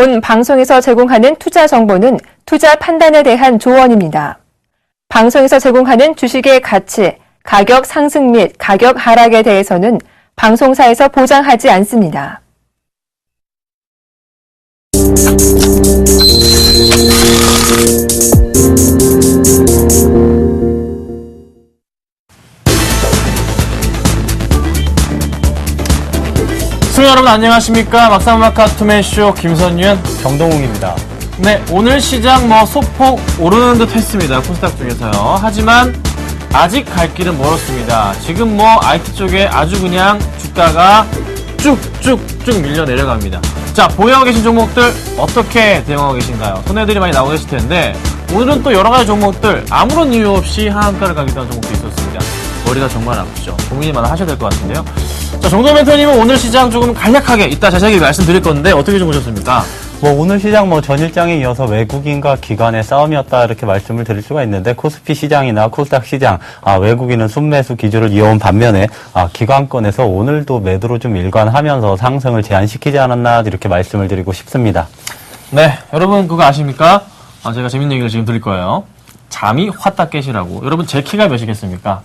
본 방송에서 제공하는 투자 정보는 투자 판단에 대한 조언입니다. 방송에서 제공하는 주식의 가치, 가격 상승 및 가격 하락에 대해서는 방송사에서 보장하지 않습니다. 시청자 여러분 안녕하십니까. 막상막하 투맨쇼 김선윤, 정동욱입니다. 네, 오늘 시장 소폭 오르는 듯 했습니다. 코스닥 쪽에서요. 하지만 아직 갈 길은 멀었습니다. 지금 IT 쪽에 아주 그냥 주가가 쭉쭉쭉 밀려 내려갑니다. 자, 보유하고 계신 종목들 어떻게 대응하고 계신가요? 손해들이 많이 나오고 계실 텐데 오늘은 또 여러 가지 종목들 아무런 이유 없이 하한가를 가기도 한 종목도 있었습니다. 머리가 정말 아프죠. 고민이 많아 하셔야 될 것 같은데요. 자, 정도 멘토님은 오늘 시장 조금 간략하게 이따 자세하게 말씀드릴 건데 어떻게 좀 보셨습니까? 오늘 시장 전일장에 이어서 외국인과 기관의 싸움이었다 이렇게 말씀을 드릴 수가 있는데 코스피 시장이나 코스닥 시장 외국인은 순매수 기조를 이어온 반면에 기관권에서 오늘도 매도로 좀 일관하면서 상승을 제한시키지 않았나 이렇게 말씀을 드리고 싶습니다. 네, 여러분 그거 아십니까? 제가 재밌는 얘기를 지금 드릴 거예요. 잠이 화딱 깨시라고. 여러분 제 키가 몇이겠습니까?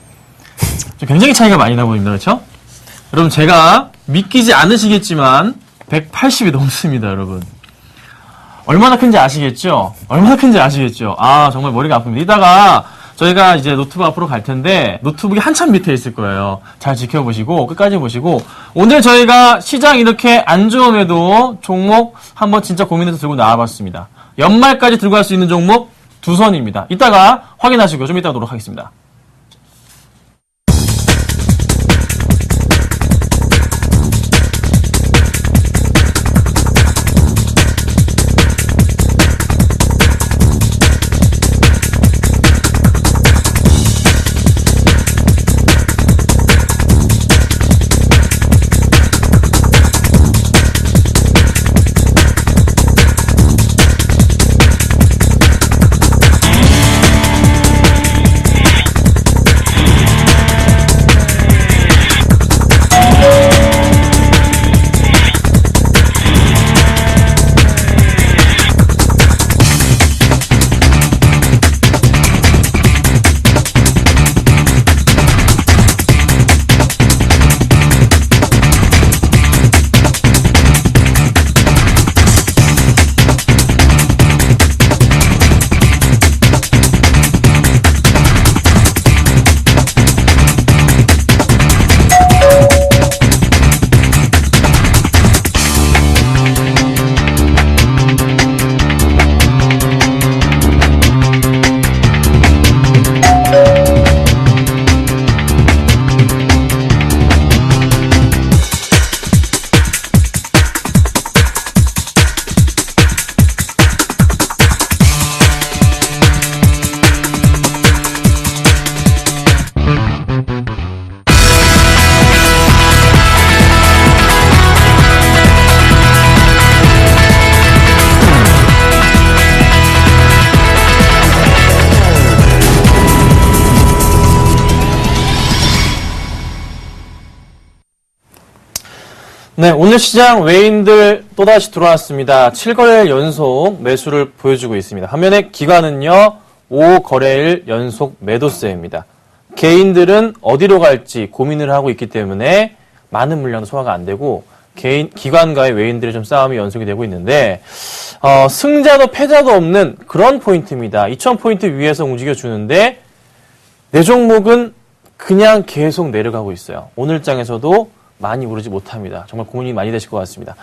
굉장히 차이가 많이 나 보입니다. 그렇죠? 여러분 제가 믿기지 않으시겠지만 180이 넘습니다. 여러분. 얼마나 큰지 아시겠죠? 얼마나 큰지 아시겠죠? 정말 머리가 아픕니다. 이따가 저희가 이제 노트북 앞으로 갈 텐데 노트북이 한참 밑에 있을 거예요. 잘 지켜보시고 끝까지 보시고 오늘 저희가 시장 이렇게 안 좋음에도 종목 한번 진짜 고민해서 들고 나와봤습니다. 연말까지 들고 갈 수 있는 종목 2선입니다. 이따가 확인하시고 좀 이따 오도록 하겠습니다. 네, 오늘 시장 외인들 또다시 들어왔습니다. 7거래일 연속 매수를 보여주고 있습니다. 반면에 기관은요, 5거래일 연속 매도세입니다. 개인들은 어디로 갈지 고민을 하고 있기 때문에 많은 물량도 소화가 안 되고 기관과의 외인들의 좀 싸움이 연속이 되고 있는데 승자도 패자도 없는 그런 포인트입니다. 2000포인트 위에서 움직여주는데 내 종목은 그냥 계속 내려가고 있어요. 오늘장에서도 많이 오르지 못합니다. 정말 고민이 많이 되실 것 같습니다.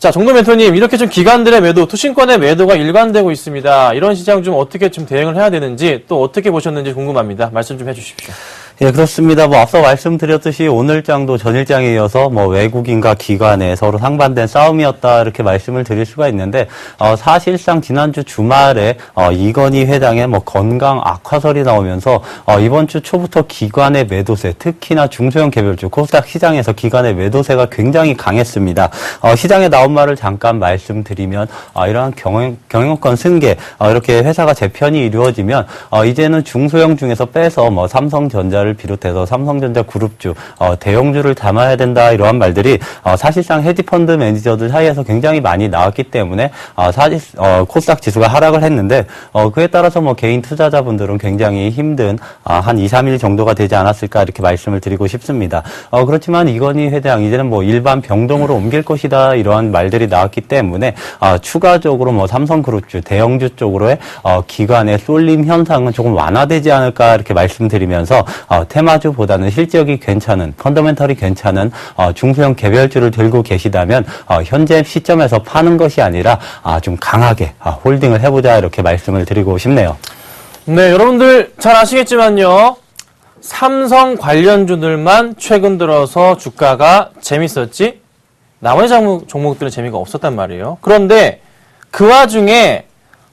자, 정도 멘토님, 이렇게 좀 기관들의 매도, 투신권의 매도가 일관되고 있습니다. 이런 시장 좀 어떻게 좀 대응을 해야 되는지 또 어떻게 보셨는지 궁금합니다. 말씀 좀 해주십시오. 예, 그렇습니다. 앞서 말씀드렸듯이 오늘장도 전일장에 이어서 외국인과 기관의 서로 상반된 싸움이었다 이렇게 말씀을 드릴 수가 있는데 사실상 지난주 주말에 이건희 회장의 건강 악화설이 나오면서 이번 주 초부터 기관의 매도세, 특히나 중소형 개별주 코스닥 시장에서 기관의 매도세가 굉장히 강했습니다. 시장에 나온 말을 잠깐 말씀드리면 이러한 경영권 승계 이렇게 회사가 재편이 이루어지면 이제는 중소형 중에서 빼서 삼성전자를 삼성전자를 비롯해서 삼성전자 그룹주, 대형주를 담아야 된다 이러한 말들이 사실상 헤지펀드 매니저들 사이에서 굉장히 많이 나왔기 때문에 사실 코스닥 지수가 하락을 했는데 그에 따라서 뭐 개인 투자자분들은 굉장히 힘든 한 2, 3일 정도가 되지 않았을까 이렇게 말씀을 드리고 싶습니다. 그렇지만 이건희 회장 이제는 뭐 일반 병동으로 옮길 것이다 이러한 말들이 나왔기 때문에 추가적으로 뭐 삼성그룹주, 대형주 쪽으로의 기관의 쏠림 현상은 조금 완화되지 않을까 이렇게 말씀드리면서 테마주보다는 실적이 괜찮은, 펀더멘털이 괜찮은 중소형 개별주를 들고 계시다면 현재 시점에서 파는 것이 아니라 좀 강하게 홀딩을 해보자 이렇게 말씀을 드리고 싶네요. 네, 여러분들 잘 아시겠지만요. 삼성 관련주들만 최근 들어서 주가가 재밌었지 나머지 종목들은 재미가 없었단 말이에요. 그런데 그 와중에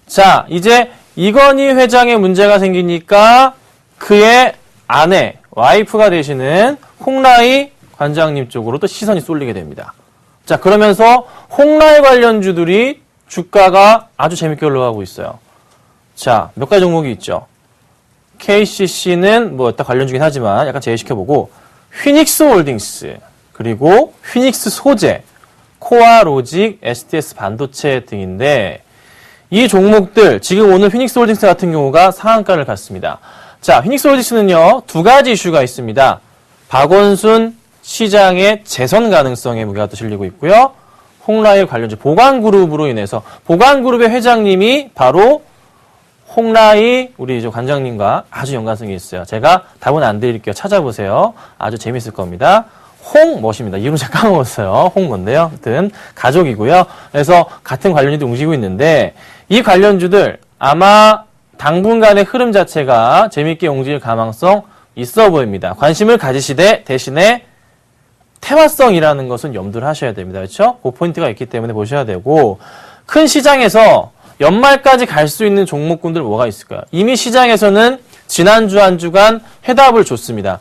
자 이제 이건희 회장의 문제가 생기니까 그의 아내, 와이프가 되시는 홍라희 관장님 쪽으로 또 시선이 쏠리게 됩니다. 자 그러면서 홍라희 관련주들이 주가가 아주 재밌게 올라가고 있어요. 자, 몇 가지 종목이 있죠. KCC는 뭐 딱 관련주긴 하지만 약간 제외시켜보고 휘닉스 홀딩스, 그리고 휘닉스 소재, 코아로직, STS 반도체 등인데 이 종목들 지금 오늘 휘닉스 홀딩스 같은 경우가 상한가를 갔습니다. 자, 휘닉스 홀딩스는요. 두 가지 이슈가 있습니다. 박원순 시장의 재선 가능성에 무게가 또 실리고 있고요. 홍라희 관련주 보관그룹으로 인해서 보관그룹의 회장님이 바로 홍라희 우리 이제 관장님과 아주 연관성이 있어요. 제가 답은 안 드릴게요. 찾아보세요. 아주 재밌을 겁니다. 홍멋입니다. 이름 제가 까먹었어요. 홍뭔데요. 아무튼 가족이고요. 그래서 같은 관련주도 움직이고 있는데 이 관련주들 아마 당분간의 흐름 자체가 재밌게 움직일 가능성 있어 보입니다. 관심을 가지시되 대신에 테마성이라는 것은 염두를 하셔야 됩니다. 그렇죠? 그 포인트가 있기 때문에 보셔야 되고 큰 시장에서 연말까지 갈 수 있는 종목군들 뭐가 있을까요? 이미 시장에서는 지난주 한 주간 해답을 줬습니다.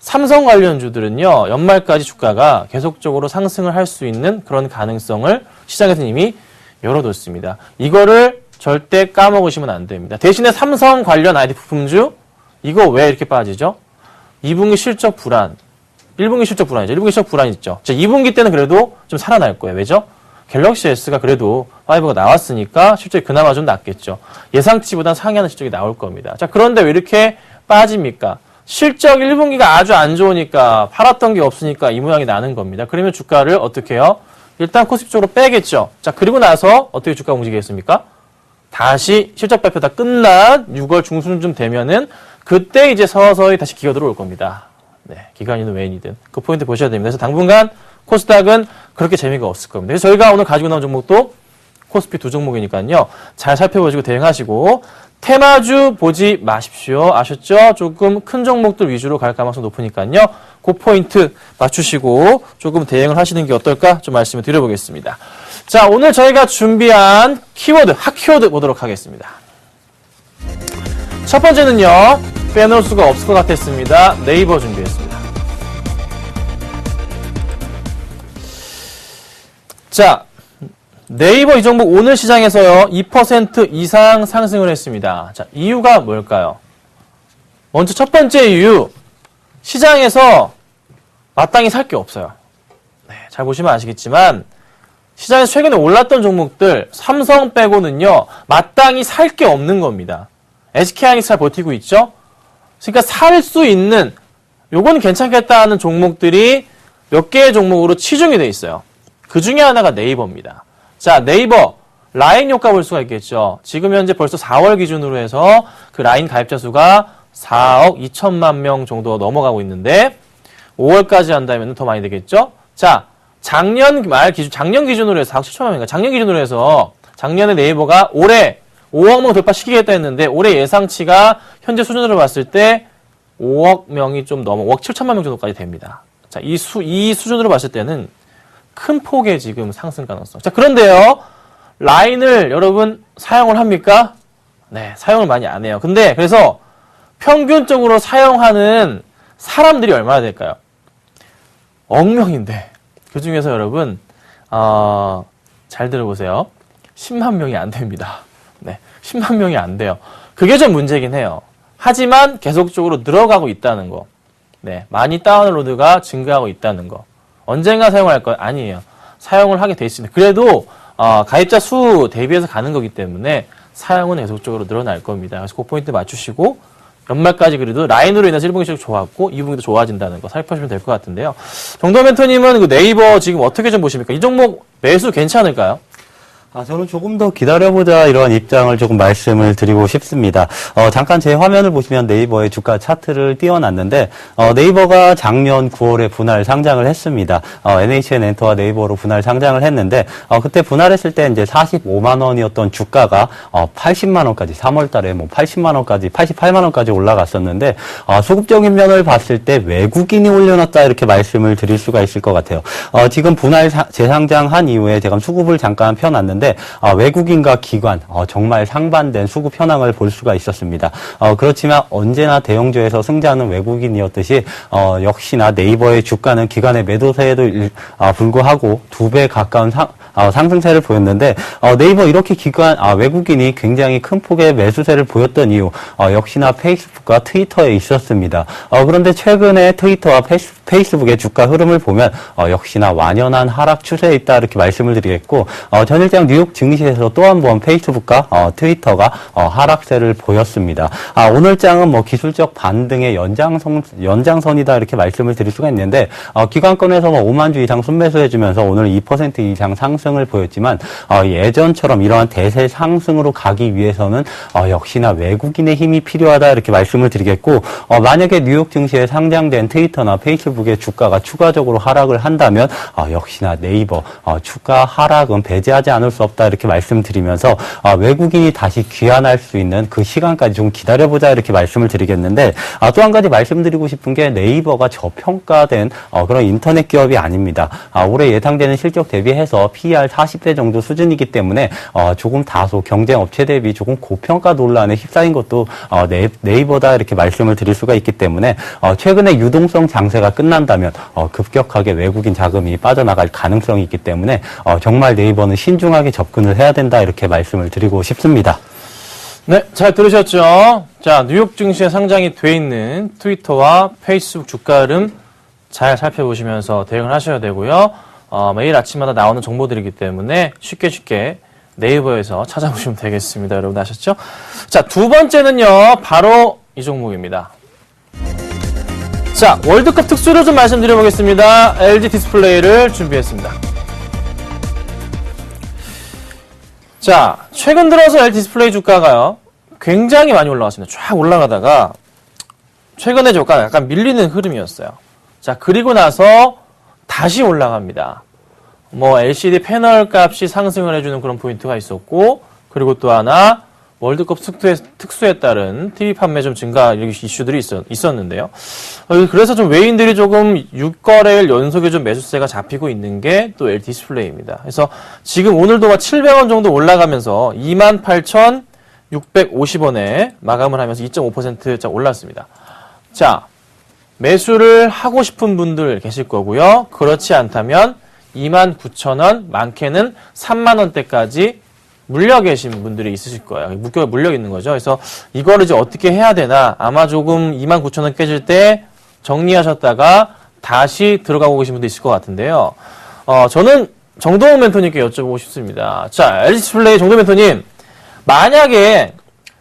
삼성 관련주들은요. 연말까지 주가가 계속적으로 상승을 할 수 있는 그런 가능성을 시장에서는 이미 열어뒀습니다. 이거를 절대 까먹으시면 안 됩니다. 대신에 삼성 관련 IT 부품주 이거 왜 이렇게 빠지죠? 2분기 실적 불안. 1분기 실적 불안이죠. 1분기 실적 불안 있죠. 자, 2분기 때는 그래도 좀 살아날 거예요. 왜죠? 갤럭시 S가 그래도 5가 나왔으니까 실적이 그나마 좀 낫겠죠. 예상치보다 상회하는 실적이 나올 겁니다. 자, 그런데 왜 이렇게 빠집니까? 실적 1분기가 아주 안 좋으니까 팔았던 게 없으니까 이 모양이 나는 겁니다. 그러면 주가를 어떻게 해요? 일단 코스피 쪽으로 빼겠죠. 자, 그리고 나서 어떻게 주가가 움직이겠습니까? 다시 실적 발표 다 끝난 6월 중순쯤 되면은 그때 이제 서서히 다시 기가 들어올 겁니다. 네, 기관이든 외인이든 그 포인트 보셔야 됩니다. 그래서 당분간 코스닥은 그렇게 재미가 없을 겁니다. 그래서 저희가 오늘 가지고 나온 종목도 코스피 두 종목이니까요. 잘 살펴보시고 대응하시고 테마주 보지 마십시오. 아셨죠? 조금 큰 종목들 위주로 갈 가능성 높으니까요. 그 포인트 맞추시고 조금 대응을 하시는 게 어떨까 좀 말씀을 드려보겠습니다. 자, 오늘 저희가 준비한 키워드, 핫 키워드 보도록 하겠습니다. 첫 번째는요. 빼놓을 수가 없을 것 같았습니다. 네이버 준비했습니다. 자, 네이버 이 종목 오늘 시장에서요 2% 이상 상승을 했습니다. 자, 이유가 뭘까요? 먼저 첫 번째 이유, 시장에서 마땅히 살 게 없어요. 네, 잘 보시면 아시겠지만 시장에서 최근에 올랐던 종목들 삼성 빼고는요 마땅히 살 게 없는 겁니다. SK하이닉스 잘 버티고 있죠? 그러니까 살 수 있는 요건 괜찮겠다 하는 종목들이 몇 개의 종목으로 치중이 돼 있어요. 그 중에 하나가 네이버입니다. 자, 네이버 라인 효과 볼 수가 있겠죠. 지금 현재 벌써 4월 기준으로 해서 그 라인 가입자 수가 4억 2천만 명 정도 넘어가고 있는데 5월까지 한다면 더 많이 되겠죠. 자, 작년 기준으로 해서 4억 7천만 명인가 작년 기준으로 해서 작년에 네이버가 올해 5억 명 돌파시키겠다 했는데 올해 예상치가 현재 수준으로 봤을 때 5억 명이 좀 넘어 5억 7천만 명 정도까지 됩니다. 자, 이 수준으로 봤을 때는 큰 폭의 지금 상승 가능성. 자, 그런데요. 라인을 여러분 사용을 합니까? 네, 사용을 많이 안 해요. 근데 그래서 평균적으로 사용하는 사람들이 얼마나 될까요? 억명인데 그 중에서 여러분 잘 들어보세요. 10만 명이 안 됩니다. 네, 10만 명이 안 돼요. 그게 좀 문제긴 해요. 하지만 계속적으로 늘어가고 있다는 거. 네, 많이 다운로드가 증가하고 있다는 거. 언젠가 사용할 거 아니에요. 사용을 하게 돼 있습니다. 그래도 가입자 수 대비해서 가는 거기 때문에 사용은 계속적으로 늘어날 겁니다. 그래서 그 포인트 맞추시고 연말까지 그래도 라인으로 인해서 1분기 실적 좋았고 2분기도 좋아진다는 거 살펴보시면 될 것 같은데요. 정도 멘토님은 그 네이버 지금 어떻게 좀 보십니까? 이 종목 매수 괜찮을까요? 저는 조금 더 기다려보자 이런 입장을 조금 말씀을 드리고 싶습니다. 잠깐 제 화면을 보시면 네이버의 주가 차트를 띄워놨는데 네이버가 작년 9월에 분할 상장을 했습니다. NHN 엔터와 네이버로 분할 상장을 했는데 그때 분할했을 때 이제 45만 원이었던 주가가 80만 원까지 3월 달에 뭐 80만 원까지 88만 원까지 올라갔었는데 수급적인 면을 봤을 때 외국인이 올려놨다 이렇게 말씀을 드릴 수가 있을 것 같아요. 지금 분할 재상장한 이후에 제가 수급을 잠깐 펴놨는데 외국인과 기관 정말 상반된 수급 현황을 볼 수가 있었습니다. 그렇지만 언제나 대형주에서 승자는 외국인이었듯이 역시나 네이버의 주가는 기관의 매도세에도 불구하고 2배 가까운 상승세를 보였는데 네이버 이렇게 외국인이 굉장히 큰 폭의 매수세를 보였던 이유 역시나 페이스북과 트위터에 있었습니다. 그런데 최근에 트위터와 페이스북의 주가 흐름을 보면 역시나 완연한 하락 추세에 있다 이렇게 말씀을 드리겠고 전일장 뉴욕 증시에서 또 한 번 페이스북과 트위터가 하락세를 보였습니다. 오늘 장은 뭐 기술적 반등의 연장선이다 이렇게 말씀을 드릴 수가 있는데 기관권에서 5만 주 이상 순매수해주면서 오늘 2% 이상 상승을 보였지만 예전처럼 이러한 대세 상승으로 가기 위해서는 역시나 외국인의 힘이 필요하다 이렇게 말씀을 드리겠고 만약에 뉴욕 증시에 상장된 트위터나 페이스북의 주가가 추가적으로 하락을 한다면 역시나 네이버 주가 하락은 배제하지 않을 수 없다 이렇게 말씀드리면서 외국인이 다시 귀환할 수 있는 그 시간까지 좀 기다려보자 이렇게 말씀을 드리겠는데 또 한 가지 말씀드리고 싶은 게 네이버가 저평가된 그런 인터넷 기업이 아닙니다. 올해 예상되는 실적 대비해서 PER 40배 정도 수준이기 때문에 조금 다소 경쟁 업체 대비 조금 고평가 논란에 휩싸인 것도 네이버다 이렇게 말씀을 드릴 수가 있기 때문에 최근에 유동성 장세가 끝난다면 급격하게 외국인 자금이 빠져나갈 가능성이 있기 때문에 정말 네이버는 신중하게 접근을 해야 된다 이렇게 말씀을 드리고 싶습니다. 네, 잘 들으셨죠? 자, 뉴욕 증시에 상장이 돼 있는 트위터와 페이스북 주가 흐름 잘 살펴보시면서 대응을 하셔야 되고요. 매일 아침마다 나오는 정보들이기 때문에 쉽게 네이버에서 찾아보시면 되겠습니다. 여러분 아셨죠? 자, 두 번째는요, 바로 이 종목입니다. 자, 월드컵 특수를 좀 말씀드려보겠습니다. LG 디스플레이를 준비했습니다. 자, 최근 들어서 LG 디스플레이 주가가요, 굉장히 많이 올라왔습니다. 쫙 올라가다가, 최근에 주가가 약간 밀리는 흐름이었어요. 자, 그리고 나서 다시 올라갑니다. 뭐, LCD 패널 값이 상승을 해주는 그런 포인트가 있었고, 그리고 또 하나, 월드컵 특수에 따른 TV 판매 좀 증가 이슈들이 있었는데요. 그래서 좀 외인들이 조금 6거래일 연속에 좀 매수세가 잡히고 있는 게 또 LG 디스플레이입니다. 그래서 지금 오늘도 700원 정도 올라가면서 28,650원에 마감을 하면서 2.5% 올랐습니다. 자, 매수를 하고 싶은 분들 계실 거고요. 그렇지 않다면 29,000원, 많게는 3만원대까지 물려 계신 분들이 있으실 거예요. 물려 있는 거죠. 그래서 이거를 이제 어떻게 해야 되나, 아마 조금 29,000원 깨질 때 정리하셨다가 다시 들어가고 계신 분도 있을 것 같은데요. 저는 정동훈 멘토님께 여쭤보고 싶습니다. 자, LG 디스플레이 정동훈 멘토님, 만약에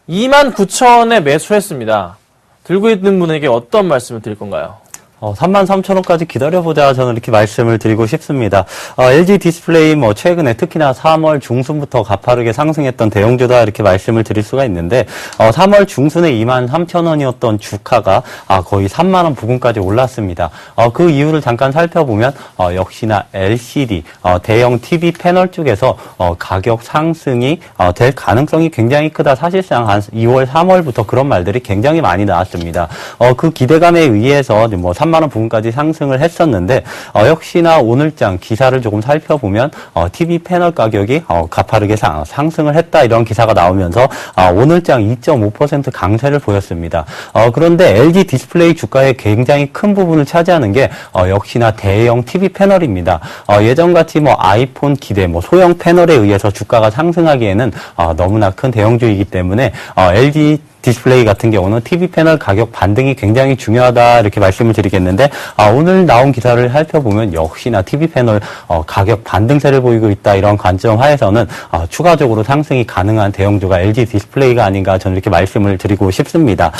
29,000원에 매수했습니다. 들고 있는 분에게 어떤 말씀을 드릴 건가요? 33,000원까지 기다려보자 저는 이렇게 말씀을 드리고 싶습니다. LG 디스플레이 최근에 특히나 3월 중순부터 가파르게 상승했던 대형주다 이렇게 말씀을 드릴 수가 있는데 3월 중순에 23,000원이었던 주가가 거의 3만원 부근까지 올랐습니다. 그 이유를 잠깐 살펴보면 역시나 LCD 대형 TV 패널 쪽에서 가격 상승이 될 가능성이 굉장히 크다. 사실상 한 2월, 3월부터 그런 말들이 굉장히 많이 나왔습니다. 그 기대감에 의해서 3만원 부분까지 상승을 했었는데 역시나 오늘장 기사를 조금 살펴보면 TV 패널 가격이 가파르게 상승을 했다 이런 기사가 나오면서 오늘장 2.5% 강세를 보였습니다. 그런데 LG 디스플레이 주가의 굉장히 큰 부분을 차지하는 게 역시나 대형 TV 패널입니다. 예전같이 아이폰 기대 소형 패널에 의해서 주가가 상승하기에는 너무나 큰 대형주이기 때문에 LG 디스플레이 같은 경우는 TV 패널 가격 반등이 굉장히 중요하다 이렇게 말씀을 드리겠는데 오늘 나온 기사를 살펴보면 역시나 TV 패널 가격 반등세를 보이고 있다 이런 관점 하에서는 추가적으로 상승이 가능한 대형주가 LG 디스플레이가 아닌가 저는 이렇게 말씀을 드리고 싶습니다.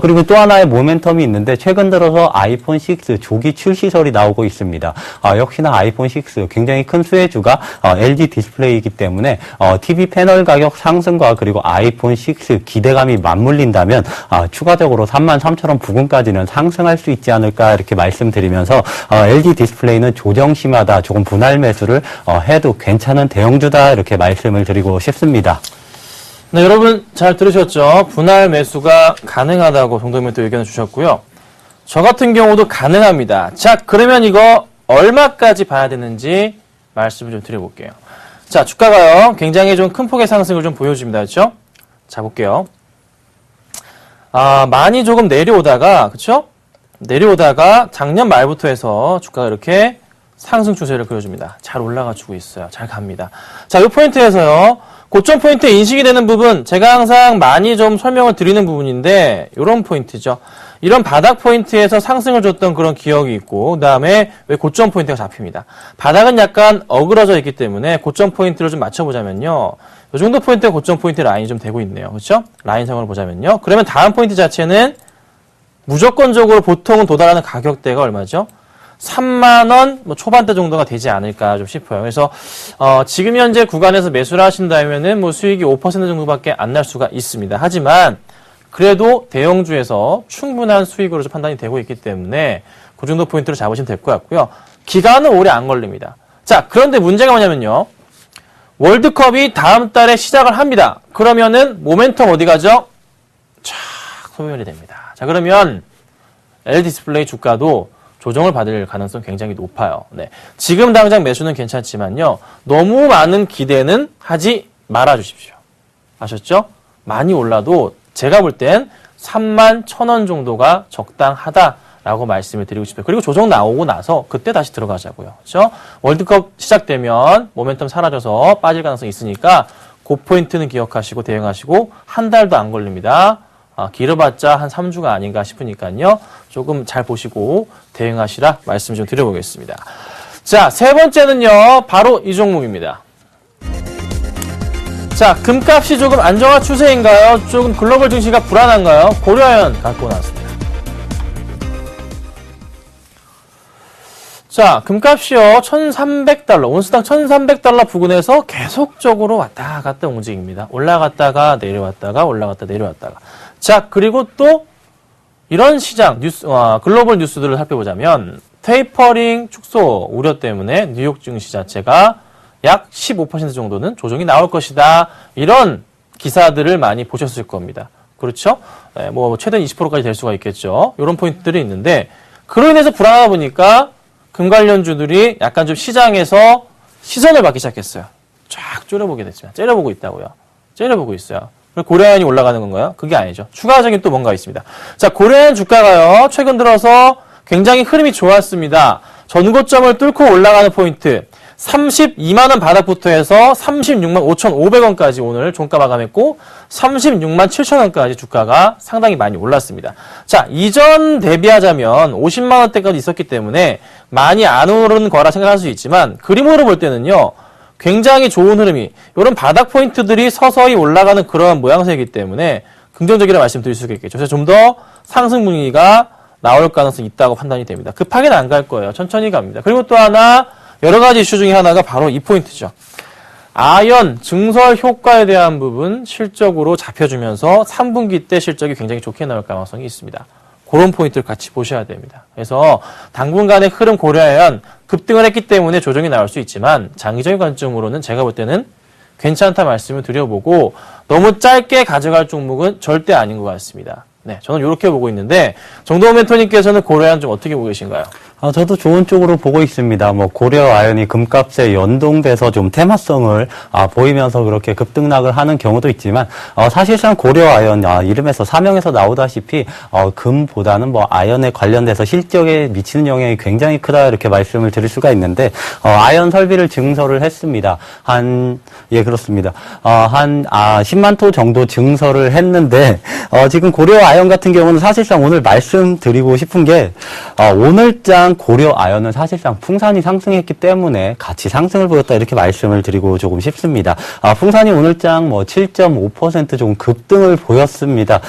그리고 또 하나의 모멘텀이 있는데 최근 들어서 아이폰 6 조기 출시설이 나오고 있습니다. 역시나 아이폰 6 굉장히 큰 수혜주가 LG 디스플레이이기 때문에 TV 패널 가격 상승과 그리고 아이폰 6 기대감이 맞물린다면 추가적으로 33,000원 부근까지는 상승할 수 있지 않을까 이렇게 말씀드리면서 LG 디스플레이는 조정 심하다 조금 분할 매수를 해도 괜찮은 대형주다 이렇게 말씀을 드리고 싶습니다. 네, 여러분 잘 들으셨죠? 분할 매수가 가능하다고 정도면 또 의견을 주셨고요. 저 같은 경우도 가능합니다. 자, 그러면 이거 얼마까지 봐야 되는지 말씀을 좀 드려볼게요. 자, 주가가요, 굉장히 좀 큰 폭의 상승을 좀 보여줍니다. 그렇죠? 자, 볼게요. 많이 조금 내려오다가, 그쵸? 내려오다가 작년 말부터 해서 주가가 이렇게 상승 추세를 그려줍니다. 잘 올라가주고 있어요. 잘 갑니다. 자, 이 포인트에서요, 고점 포인트 인식이 되는 부분, 제가 항상 많이 좀 설명을 드리는 부분인데, 이런 포인트죠. 이런 바닥 포인트에서 상승을 줬던 그런 기억이 있고, 그 다음에 왜 고점 포인트가 잡힙니다. 바닥은 약간 어그러져 있기 때문에 고점 포인트를 좀 맞춰보자면요. 이 정도 포인트가 고점 포인트 라인이 좀 되고 있네요. 그렇죠? 라인상으로 보자면요. 그러면 다음 포인트 자체는 무조건적으로 보통은 도달하는 가격대가 얼마죠? 3만원 초반대 정도가 되지 않을까 좀 싶어요. 그래서 지금 현재 구간에서 매수를 하신다면은 수익이 5% 정도밖에 안 날 수가 있습니다. 하지만 그래도 대형주에서 충분한 수익으로 좀 판단이 되고 있기 때문에 그 정도 포인트를 잡으시면 될 것 같고요. 기간은 오래 안 걸립니다. 자, 그런데 문제가 뭐냐면요. 월드컵이 다음 달에 시작을 합니다. 그러면은 모멘텀 어디 가죠? 쫙 소멸이 됩니다. 자, 그러면 LG 디스플레이 주가도 조정을 받을 가능성이 굉장히 높아요. 네. 지금 당장 매수는 괜찮지만요. 너무 많은 기대는 하지 말아 주십시오. 아셨죠? 많이 올라도 제가 볼 땐 31,000원 정도가 적당하다라고 말씀을 드리고 싶어요. 그리고 조정 나오고 나서 그때 다시 들어가자고요. 그렇죠? 월드컵 시작되면 모멘텀 사라져서 빠질 가능성이 있으니까 그 포인트는 기억하시고 대응하시고 한 달도 안 걸립니다. 길어봤자 한 3주가 아닌가 싶으니까요. 조금 잘 보시고 대응하시라 말씀 좀 드려보겠습니다. 자, 세 번째는요. 바로 이 종목입니다. 자, 금값이 조금 안정화 추세인가요? 조금 글로벌 증시가 불안한가요? 고려아연 갖고 나왔습니다. 자, 금값이요. 1,300달러, 온스당 1,300달러 부근에서 계속적으로 왔다 갔다 움직입니다. 올라갔다가 내려왔다가 올라갔다 내려왔다가. 자, 그리고 또 이런 시장 뉴스, 글로벌 뉴스들을 살펴보자면 테이퍼링 축소 우려 때문에 뉴욕 증시 자체가 약 15% 정도는 조정이 나올 것이다. 이런 기사들을 많이 보셨을 겁니다. 그렇죠? 네, 최대 20%까지 될 수가 있겠죠. 이런 포인트들이 있는데 그로 인해서 불안하다 보니까 금 관련주들이 약간 좀 시장에서 시선을 받기 시작했어요. 쫙 째려보게 됐지만 째려보고 있다고요. 째려보고 있어요. 고려아연이 올라가는 건가요? 그게 아니죠. 추가적인 또 뭔가 있습니다. 자, 고려아연 주가가요. 최근 들어서 굉장히 흐름이 좋았습니다. 전고점을 뚫고 올라가는 포인트. 32만원 바닥부터 해서 36만 5,500원까지 오늘 종가 마감했고 36만 7천원까지 주가가 상당히 많이 올랐습니다. 자, 이전 대비하자면 50만원대까지 있었기 때문에 많이 안 오른 거라 생각할 수 있지만 그림으로 볼 때는요. 굉장히 좋은 흐름이 이런 바닥 포인트들이 서서히 올라가는 그런 모양새이기 때문에 긍정적이라 말씀드릴 수 있겠죠. 그래서 좀 더 상승 분위기가 나올 가능성이 있다고 판단이 됩니다. 급하게는 안 갈 거예요. 천천히 갑니다. 그리고 또 하나 여러 가지 이슈 중에 하나가 바로 이 포인트죠. 아연 증설 효과에 대한 부분 실적으로 잡혀주면서 3분기 때 실적이 굉장히 좋게 나올 가능성이 있습니다. 그런 포인트를 같이 보셔야 됩니다. 그래서 당분간의 흐름 고려하면 급등을 했기 때문에 조정이 나올 수 있지만 장기적인 관점으로는 제가 볼 때는 괜찮다 말씀을 드려보고 너무 짧게 가져갈 종목은 절대 아닌 것 같습니다. 네, 저는 이렇게 보고 있는데 정동훈 멘토님께서는 고려한 좀 어떻게 보고 계신가요? 저도 좋은 쪽으로 보고 있습니다. 뭐 고려 아연이 금값에 연동돼서 좀 테마성을 보이면서 그렇게 급등락을 하는 경우도 있지만 사실상 고려 아연 이름에서 사명에서 나오다시피 금보다는 뭐 아연에 관련돼서 실적에 미치는 영향이 굉장히 크다 이렇게 말씀을 드릴 수가 있는데 아연 설비를 증설을 했습니다. 그렇습니다. 한 10만 톤 정도 증설을 했는데 지금 고려 아연 같은 경우는 사실상 오늘 말씀드리고 싶은 게 오늘장 고려 아연은 사실상 풍산이 상승했기 때문에 같이 상승을 보였다 이렇게 말씀을 드리고 조금 싶습니다. 풍산이 오늘장 7.5% 조금 급등을 보였습니다.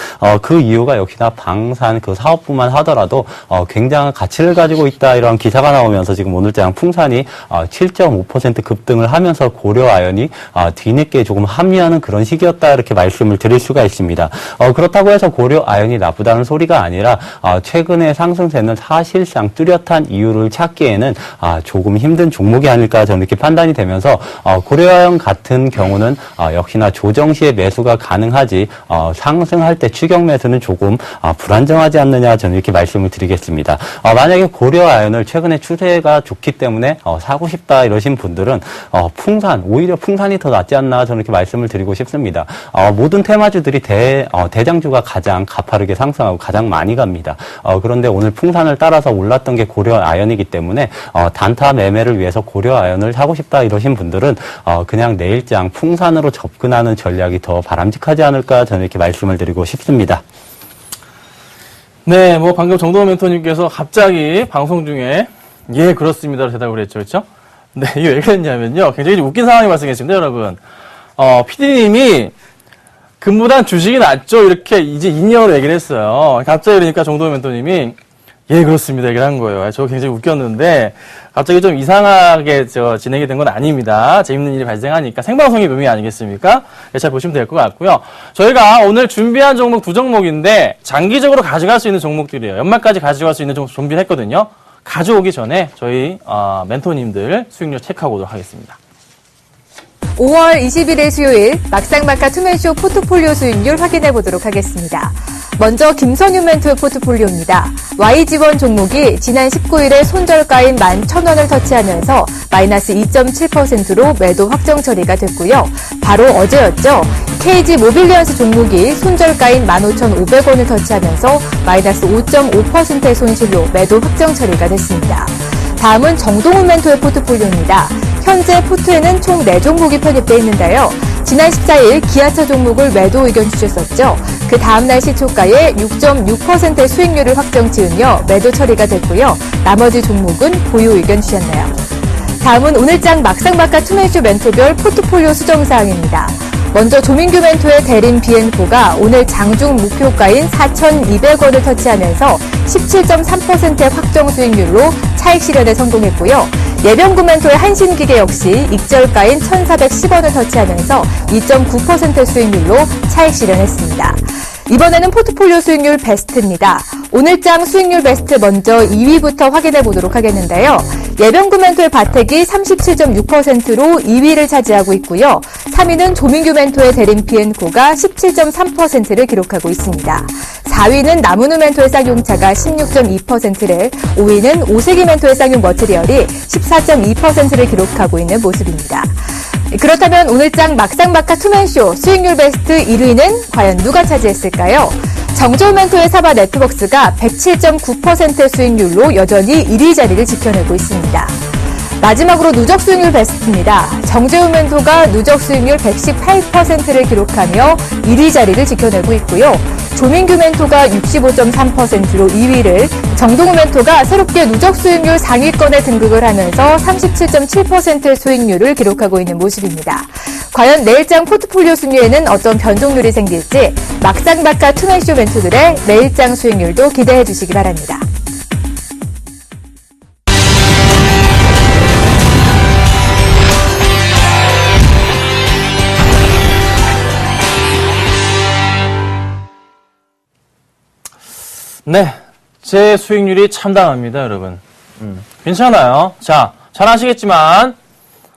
그 이유가 역시나 방산 그 사업부만 하더라도 굉장한 가치를 가지고 있다 이런 기사가 나오면서 지금 오늘장 풍산이 7.5% 급등을 하면서 고려 아연이 뒤늦게 조금 합류하는 그런 시기였다 이렇게 말씀을 드릴 수가 있습니다. 그렇다고 해서 고려 아연이 나쁘다는 소리가 아니라 최근에 상승세는 사실상 뚜렷한 이유를 찾기에는 조금 힘든 종목이 아닐까 저는 이렇게 판단이 되면서 고려아연 같은 경우는 역시나 조정 시에 매수가 가능하지 상승할 때 추격 매수는 조금 불안정하지 않느냐 저는 이렇게 말씀을 드리겠습니다. 만약에 고려아연을 최근에 추세가 좋기 때문에 사고 싶다 이러신 분들은 오히려 풍산이 더 낫지 않나 저는 이렇게 말씀을 드리고 싶습니다. 모든 테마주들이 대장주가 가장 가파르게 상승하고 가장 많이 갑니다. 그런데 오늘 풍산을 따라서 올랐던 게 고려 아연이기 때문에 단타 매매를 위해서 고려 아연을 사고 싶다 이러신 분들은 그냥 내일장 풍산으로 접근하는 전략이 더 바람직하지 않을까 저는 이렇게 말씀을 드리고 싶습니다. 네, 뭐 방금 정도원 멘토님께서 갑자기 방송 중에 예 그렇습니다로 대답을 했죠, 그렇죠? 네, 이게 왜 그랬냐면요, 굉장히 웃긴 상황이 발생했습니다, 여러분. PD님이 금보단 주식이 낫죠 이렇게 이제 인형으로 얘기를 했어요. 갑자기 그러니까 정도원 멘토님이 예, 그렇습니다. 얘기를 한 거예요. 저 굉장히 웃겼는데, 갑자기 좀 이상하게 진행이 된 건 아닙니다. 재밌는 일이 발생하니까 생방송의 묘미 아니겠습니까? 잘 보시면 될 것 같고요. 저희가 오늘 준비한 종목 두 종목인데, 장기적으로 가져갈 수 있는 종목들이에요. 연말까지 가져갈 수 있는 종목 준비를 했거든요. 가져오기 전에 저희, 멘토님들 수익률 체크하고 오도록 하겠습니다. 5월 20일의 수요일 막상막하 투맨쇼 포트폴리오 수익률 확인해 보도록 하겠습니다. 먼저 김선유 멘토의 포트폴리오입니다. YG1 종목이 지난 19일에 손절가인 11,000원을 터치하면서 마이너스 2.7%로 매도 확정 처리가 됐고요. 바로 어제였죠. KG 모빌리언스 종목이 손절가인 15,500원을 터치하면서 마이너스 5.5%의 손실로 매도 확정 처리가 됐습니다. 다음은 정동훈 멘토의 포트폴리오입니다. 현재 포트에는 총 4종목이 편입되어 있는데요. 지난 14일 기아차 종목을 매도 의견 주셨었죠. 그 다음날 시초가에 6.6%의 수익률을 확정 지으며 매도 처리가 됐고요. 나머지 종목은 보유 의견 주셨네요. 다음은 오늘장 막상막하 투맨쇼 멘토별 포트폴리오 수정사항입니다. 먼저 조민규 멘토의 대림 비앤코가 오늘 장중 목표가인 4,200원을 터치하면서 17.3%의 확정 수익률로 차익 실현에 성공했고요. 예병구 멘토의 한신기계 역시 익절가인 1,410원을 터치하면서 2.9% 수익률로 차익 실현했습니다. 이번에는 포트폴리오 수익률 베스트입니다. 오늘장 수익률 베스트 먼저 2위부터 확인해 보도록 하겠는데요. 예병구 멘토의 바텍이 37.6%로 2위를 차지하고 있고요. 3위는 조민규 멘토의 대림 비앤코가 17.3%를 기록하고 있습니다. 4위는 나무누 멘토의 쌍용차가 16.2%를, 5위는 오세기 멘토의 쌍용 머티리얼이 14.2%를 기록하고 있는 모습입니다. 그렇다면 오늘장 막상막하 투맨쇼 수익률 베스트 1위는 과연 누가 차지했을까요? 정조훈 멘토의 사바 네트웍스가 107.9%의 수익률로 여전히 1위 자리를 지켜내고 있습니다. 마지막으로 누적 수익률 베스트입니다. 정재훈 멘토가 누적 수익률 118%를 기록하며 1위 자리를 지켜내고 있고요. 조민규 멘토가 65.3%로 2위를, 정동훈 멘토가 새롭게 누적 수익률 상위권에 등극을 하면서 37.7%의 수익률을 기록하고 있는 모습입니다. 과연 내일장 포트폴리오 순위에는 어떤 변동률이 생길지 막상막하 투맨쇼 멘토들의 내일장 수익률도 기대해 주시기 바랍니다. 네, 제 수익률이 참담합니다, 여러분. 괜찮아요. 자, 잘 아시겠지만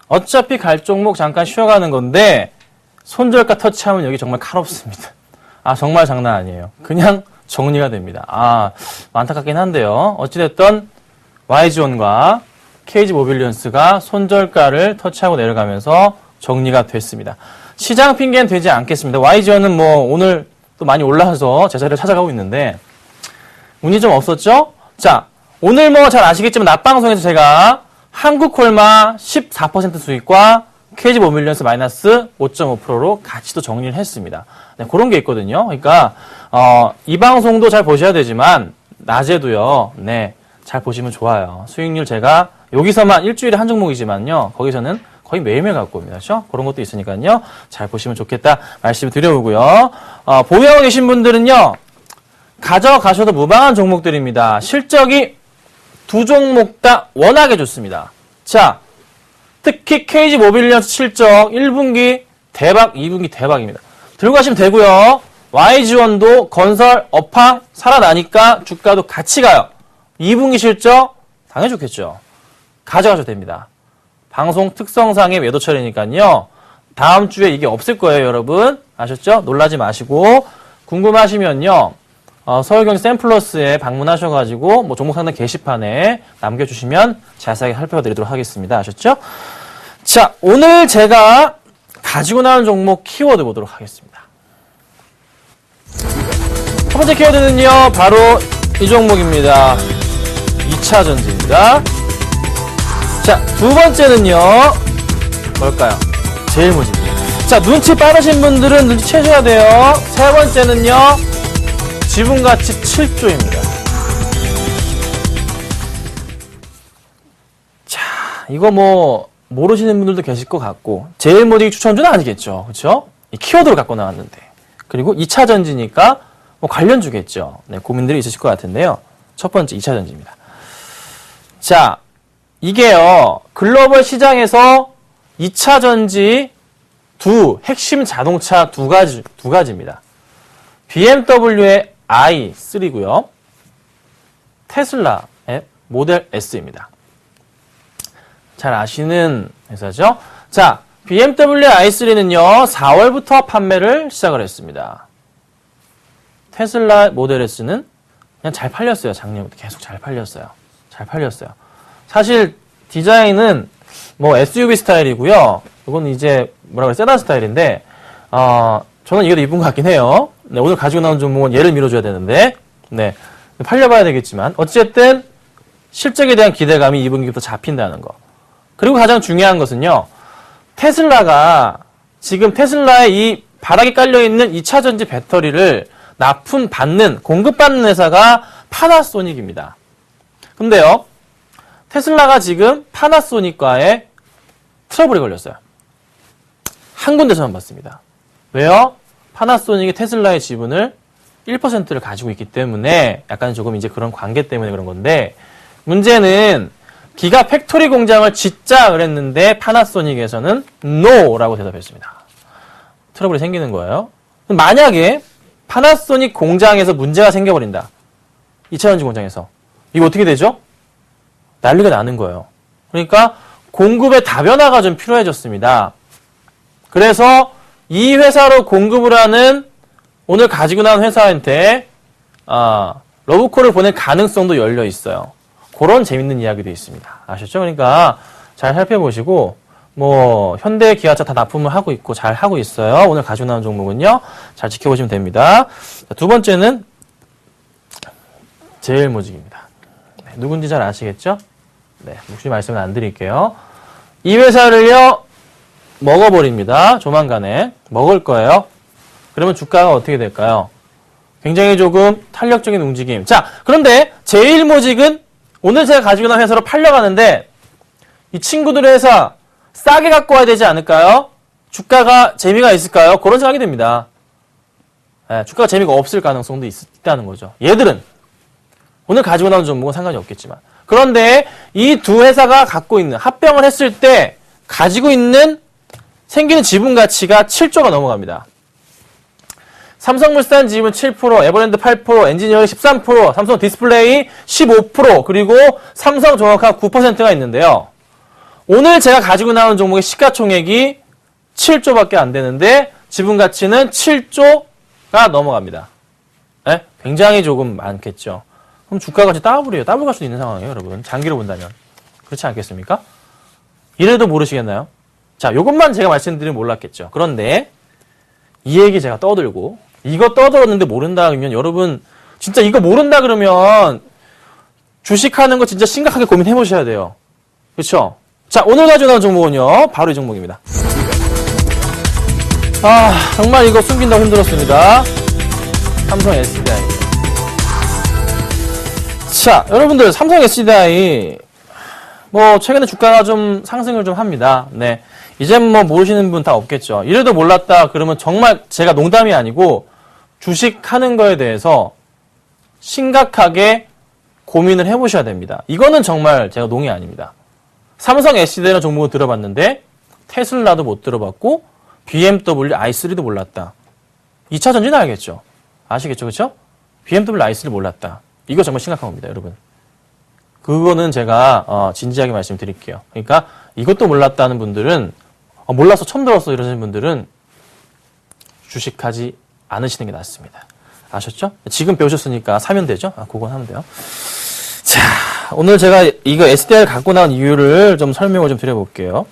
어차피 갈 종목 잠깐 쉬어가는 건데 손절가 터치하면 여기 정말 칼없습니다. 정말 장난 아니에요. 그냥 정리가 됩니다. 안타깝긴 한데요. 어찌됐든 YG원과 KG모빌리언스가 손절가를 터치하고 내려가면서 정리가 됐습니다. 시장 핑계는 되지 않겠습니다. YG원은 뭐 오늘 또 많이 올라와서 제자리를 찾아가고 있는데 운이 좀 없었죠? 자, 오늘 뭐 잘 아시겠지만 낮방송에서 제가 한국콜마 14% 수익과 KG모빌리언스 마이너스 5.5%로 같이 또 정리를 했습니다. 네, 그런 게 있거든요. 그러니까 이 방송도 잘 보셔야 되지만 낮에도요. 네, 잘 보시면 좋아요. 수익률 제가 여기서만 일주일에 한 종목이지만요. 거기서는 거의 매일매일 갖고 옵니다. 그렇죠? 그런 것도 있으니까요. 잘 보시면 좋겠다 말씀 드려오고요. 보유하고 계신 분들은요. 가져가셔도 무방한 종목들입니다. 실적이 두 종목 다 워낙에 좋습니다. 자, 특히 KG모빌리언스 실적 1분기 대박, 2분기 대박입니다. 들고 가시면 되고요. YG원도 건설, 업황 살아나니까 주가도 같이 가요. 2분기 실적 당연히 좋겠죠. 가져가셔도 됩니다. 방송 특성상의 매도처리니까요. 다음 주에 이게 없을 거예요, 여러분. 아셨죠? 놀라지 마시고 궁금하시면요. 서울경제 샘플러스에 방문하셔가지고 뭐 종목 상담 게시판에 남겨주시면 자세하게 살펴드리도록 하겠습니다. 아셨죠? 자, 오늘 제가 가지고 나온 종목 키워드 보도록 하겠습니다. 첫 번째 키워드는요, 바로 이 종목입니다. 2차 전지입니다. 자, 두 번째는요, 뭘까요? 제일모직입니다. 자, 눈치 빠르신 분들은 눈치채셔야 돼요. 세 번째는요, 지분가치 7조입니다. 자, 이거 뭐 모르시는 분들도 계실 것 같고 제일모직이 추천주는 아니겠죠. 그렇죠? 이 키워드를 갖고 나왔는데 그리고 2차 전지니까 뭐 관련주겠죠. 네, 고민들이 있으실 것 같은데요. 첫 번째 2차 전지입니다. 자, 이게요. 글로벌 시장에서 2차 전지 핵심 자동차 두 가지입니다. BMW의 i3고요. 테슬라의 모델 S입니다. 잘 아시는 회사죠? 자, BMW i3는요, 4월부터 판매를 시작을 했습니다. 테슬라 모델 S는 그냥 잘 팔렸어요. 작년부터 계속 잘 팔렸어요. 사실 디자인은 뭐 SUV 스타일이고요. 이건 이제 뭐라 그래, 세단 스타일인데, 저는 이게 더 이쁜 것 같긴 해요. 네, 오늘 가지고 나온 종목은 얘를 밀어줘야 되는데, 네, 팔려봐야 되겠지만, 어쨌든 실적에 대한 기대감이 2분기부터 잡힌다는 거. 그리고 가장 중요한 것은요, 테슬라가 지금 테슬라의 이 바닥에 깔려있는 2차 전지 배터리를 공급받는 회사가 파나소닉입니다. 근데요, 테슬라가 지금 파나소닉과의 트러블이 걸렸어요. 한 군데서만 봤습니다. 왜요? 파나소닉이 테슬라의 지분을 1%를 가지고 있기 때문에 약간 조금 이제 그런 관계 때문에 그런 건데, 문제는 기가 팩토리 공장을 짓자 그랬는데 파나소닉에서는 NO라고 대답했습니다. 트러블이 생기는 거예요. 만약에 파나소닉 공장에서 문제가 생겨버린다. 2차 전지 공장에서. 이거 어떻게 되죠? 난리가 나는 거예요. 그러니까 공급의 다변화가 좀 필요해졌습니다. 그래서 이 회사로 공급을 하는 오늘 가지고 나온 회사한테 러브콜을 보낼 가능성도 열려 있어요. 그런 재밌는 이야기도 있습니다. 아셨죠? 그러니까 잘 살펴보시고 뭐 현대, 기아차 다 납품을 하고 있고 잘 하고 있어요. 오늘 가지고 나온 종목은요. 잘 지켜보시면 됩니다. 자, 두 번째는 제일모직입니다. 네, 누군지 잘 아시겠죠? 네, 혹시 말씀을 안 드릴게요. 이 회사를요. 먹어버립니다. 조만간에 먹을 거예요. 그러면 주가가 어떻게 될까요? 굉장히 조금 탄력적인 움직임. 자, 그런데 제일모직은 오늘 제가 가지고 나온 회사로 팔려가는데 이 친구들의 회사 싸게 갖고 와야 되지 않을까요? 주가가 재미가 있을까요? 그런 생각이 듭니다. 네, 주가가 재미가 없을 가능성도 있다는 거죠. 얘들은 오늘 가지고 나온 종목은 상관이 없겠지만, 그런데 이 두 회사가 갖고 있는, 합병을 했을 때 가지고 있는 생기는 지분 가치가 7조가 넘어갑니다. 삼성물산 지분 7%, 에버랜드 8%, 엔지니어링 13%, 삼성 디스플레이 15%, 그리고 삼성종합화 9%가 있는데요. 오늘 제가 가지고 나온 종목의 시가총액이 7조밖에 안 되는데 지분 가치는 7조가 넘어갑니다. 네? 굉장히 조금 많겠죠. 그럼 주가가 이제 더블이에요. 더블 갈 수도 있는 상황이에요, 여러분. 장기로 본다면. 그렇지 않겠습니까? 이래도 모르시겠나요? 자, 요것만 제가 말씀드리면 몰랐겠죠. 그런데 이 얘기 제가 떠들고 이거 떠들었는데 모른다 그러면 여러분 진짜 이거 모른다 그러면 주식하는 거 진짜 심각하게 고민해 보셔야 돼요. 그렇죠? 자, 오늘 가지고 나온 종목은요. 바로 이 종목입니다. 정말 이거 숨긴다고 힘들었습니다. 삼성 SDI. 자, 여러분들 삼성 SDI 뭐 최근에 주가가 좀 상승을 좀 합니다. 네. 이제 뭐 모르시는 분 다 없겠죠. 이래도 몰랐다 그러면 정말 제가 농담이 아니고 주식하는 거에 대해서 심각하게 고민을 해보셔야 됩니다. 이거는 정말 제가 농이 아닙니다. 삼성 SDI라는 종목을 들어봤는데 테슬라도 못 들어봤고 BMW i3도 몰랐다. 2차 전지는 알겠죠? 아시겠죠? 그렇죠? BMW i3를 몰랐다. 이거 정말 심각한 겁니다, 여러분. 그거는 제가 진지하게 말씀드릴게요. 그러니까 이것도 몰랐다는 분들은 몰라서 처음 들었어 이러시는 분들은 주식하지 않으시는 게 낫습니다. 아셨죠? 지금 배우셨으니까 사면 되죠? 그건 하면 돼요. 자, 오늘 제가 이거 SDI를 갖고 나온 이유를 좀 설명을 좀 드려볼게요.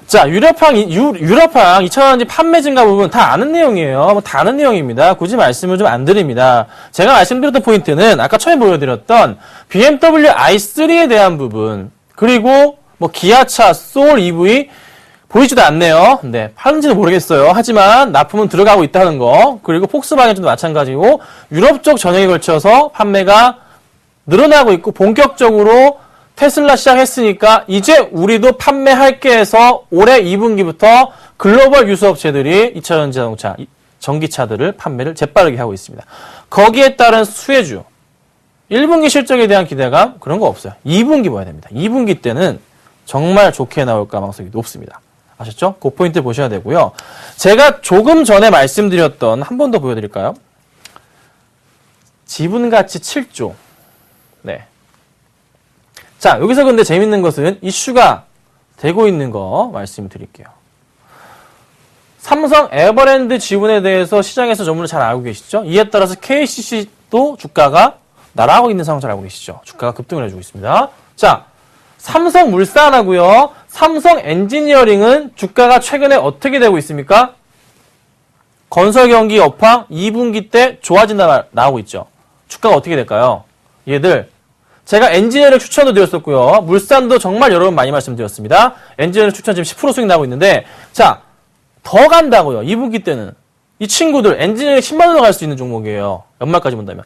자, 유럽항 2차전지 판매 증가 부분 다 아는 내용이에요. 다 아는 내용입니다. 굳이 말씀을 좀 안 드립니다. 제가 말씀드렸던 포인트는 아까 처음에 보여드렸던 BMW i3에 대한 부분, 그리고 뭐 기아차, 소울 EV 보이지도 않네요. 네, 파는지는 모르겠어요. 하지만 납품은 들어가고 있다는 거, 그리고 폭스바겐도 마찬가지고 유럽 쪽 전역에 걸쳐서 판매가 늘어나고 있고 본격적으로 테슬라 시작했으니까 이제 우리도 판매할게 해서 올해 2분기부터 글로벌 유수업체들이 2차전지 자동차, 전기차들을 판매를 재빠르게 하고 있습니다. 거기에 따른 수혜주, 1분기 실적에 대한 기대감 그런 거 없어요. 2분기 봐야 됩니다. 2분기 때는 정말 좋게 나올 가능성이 높습니다. 아셨죠? 그 포인트 보셔야 되고요. 제가 조금 전에 말씀드렸던 한 번 더 보여드릴까요? 지분가치 7조. 네. 자, 여기서 근데 재밌는 것은 이슈가 되고 있는 거 말씀드릴게요. 삼성 에버랜드 지분에 대해서 시장에서 전문을 잘 알고 계시죠? 이에 따라서 KCC도 주가가 날아가고 있는 상황 잘 알고 계시죠? 주가가 급등을 해주고 있습니다. 자, 삼성물산하고요. 삼성 엔지니어링은 주가가 최근에 어떻게 되고 있습니까? 건설 경기 여파 2분기 때 좋아진다 나오고 있죠. 주가가 어떻게 될까요? 얘들 제가 엔지니어링 추천도 드렸었고요. 물산도 정말 여러 번 많이 말씀드렸습니다. 엔지니어링 추천 지금 10% 수익 나고 있는데 자, 더 간다고요. 2분기 때는. 이 친구들 엔지니어링 10만 원 갈 수 있는 종목이에요. 연말까지 본다면.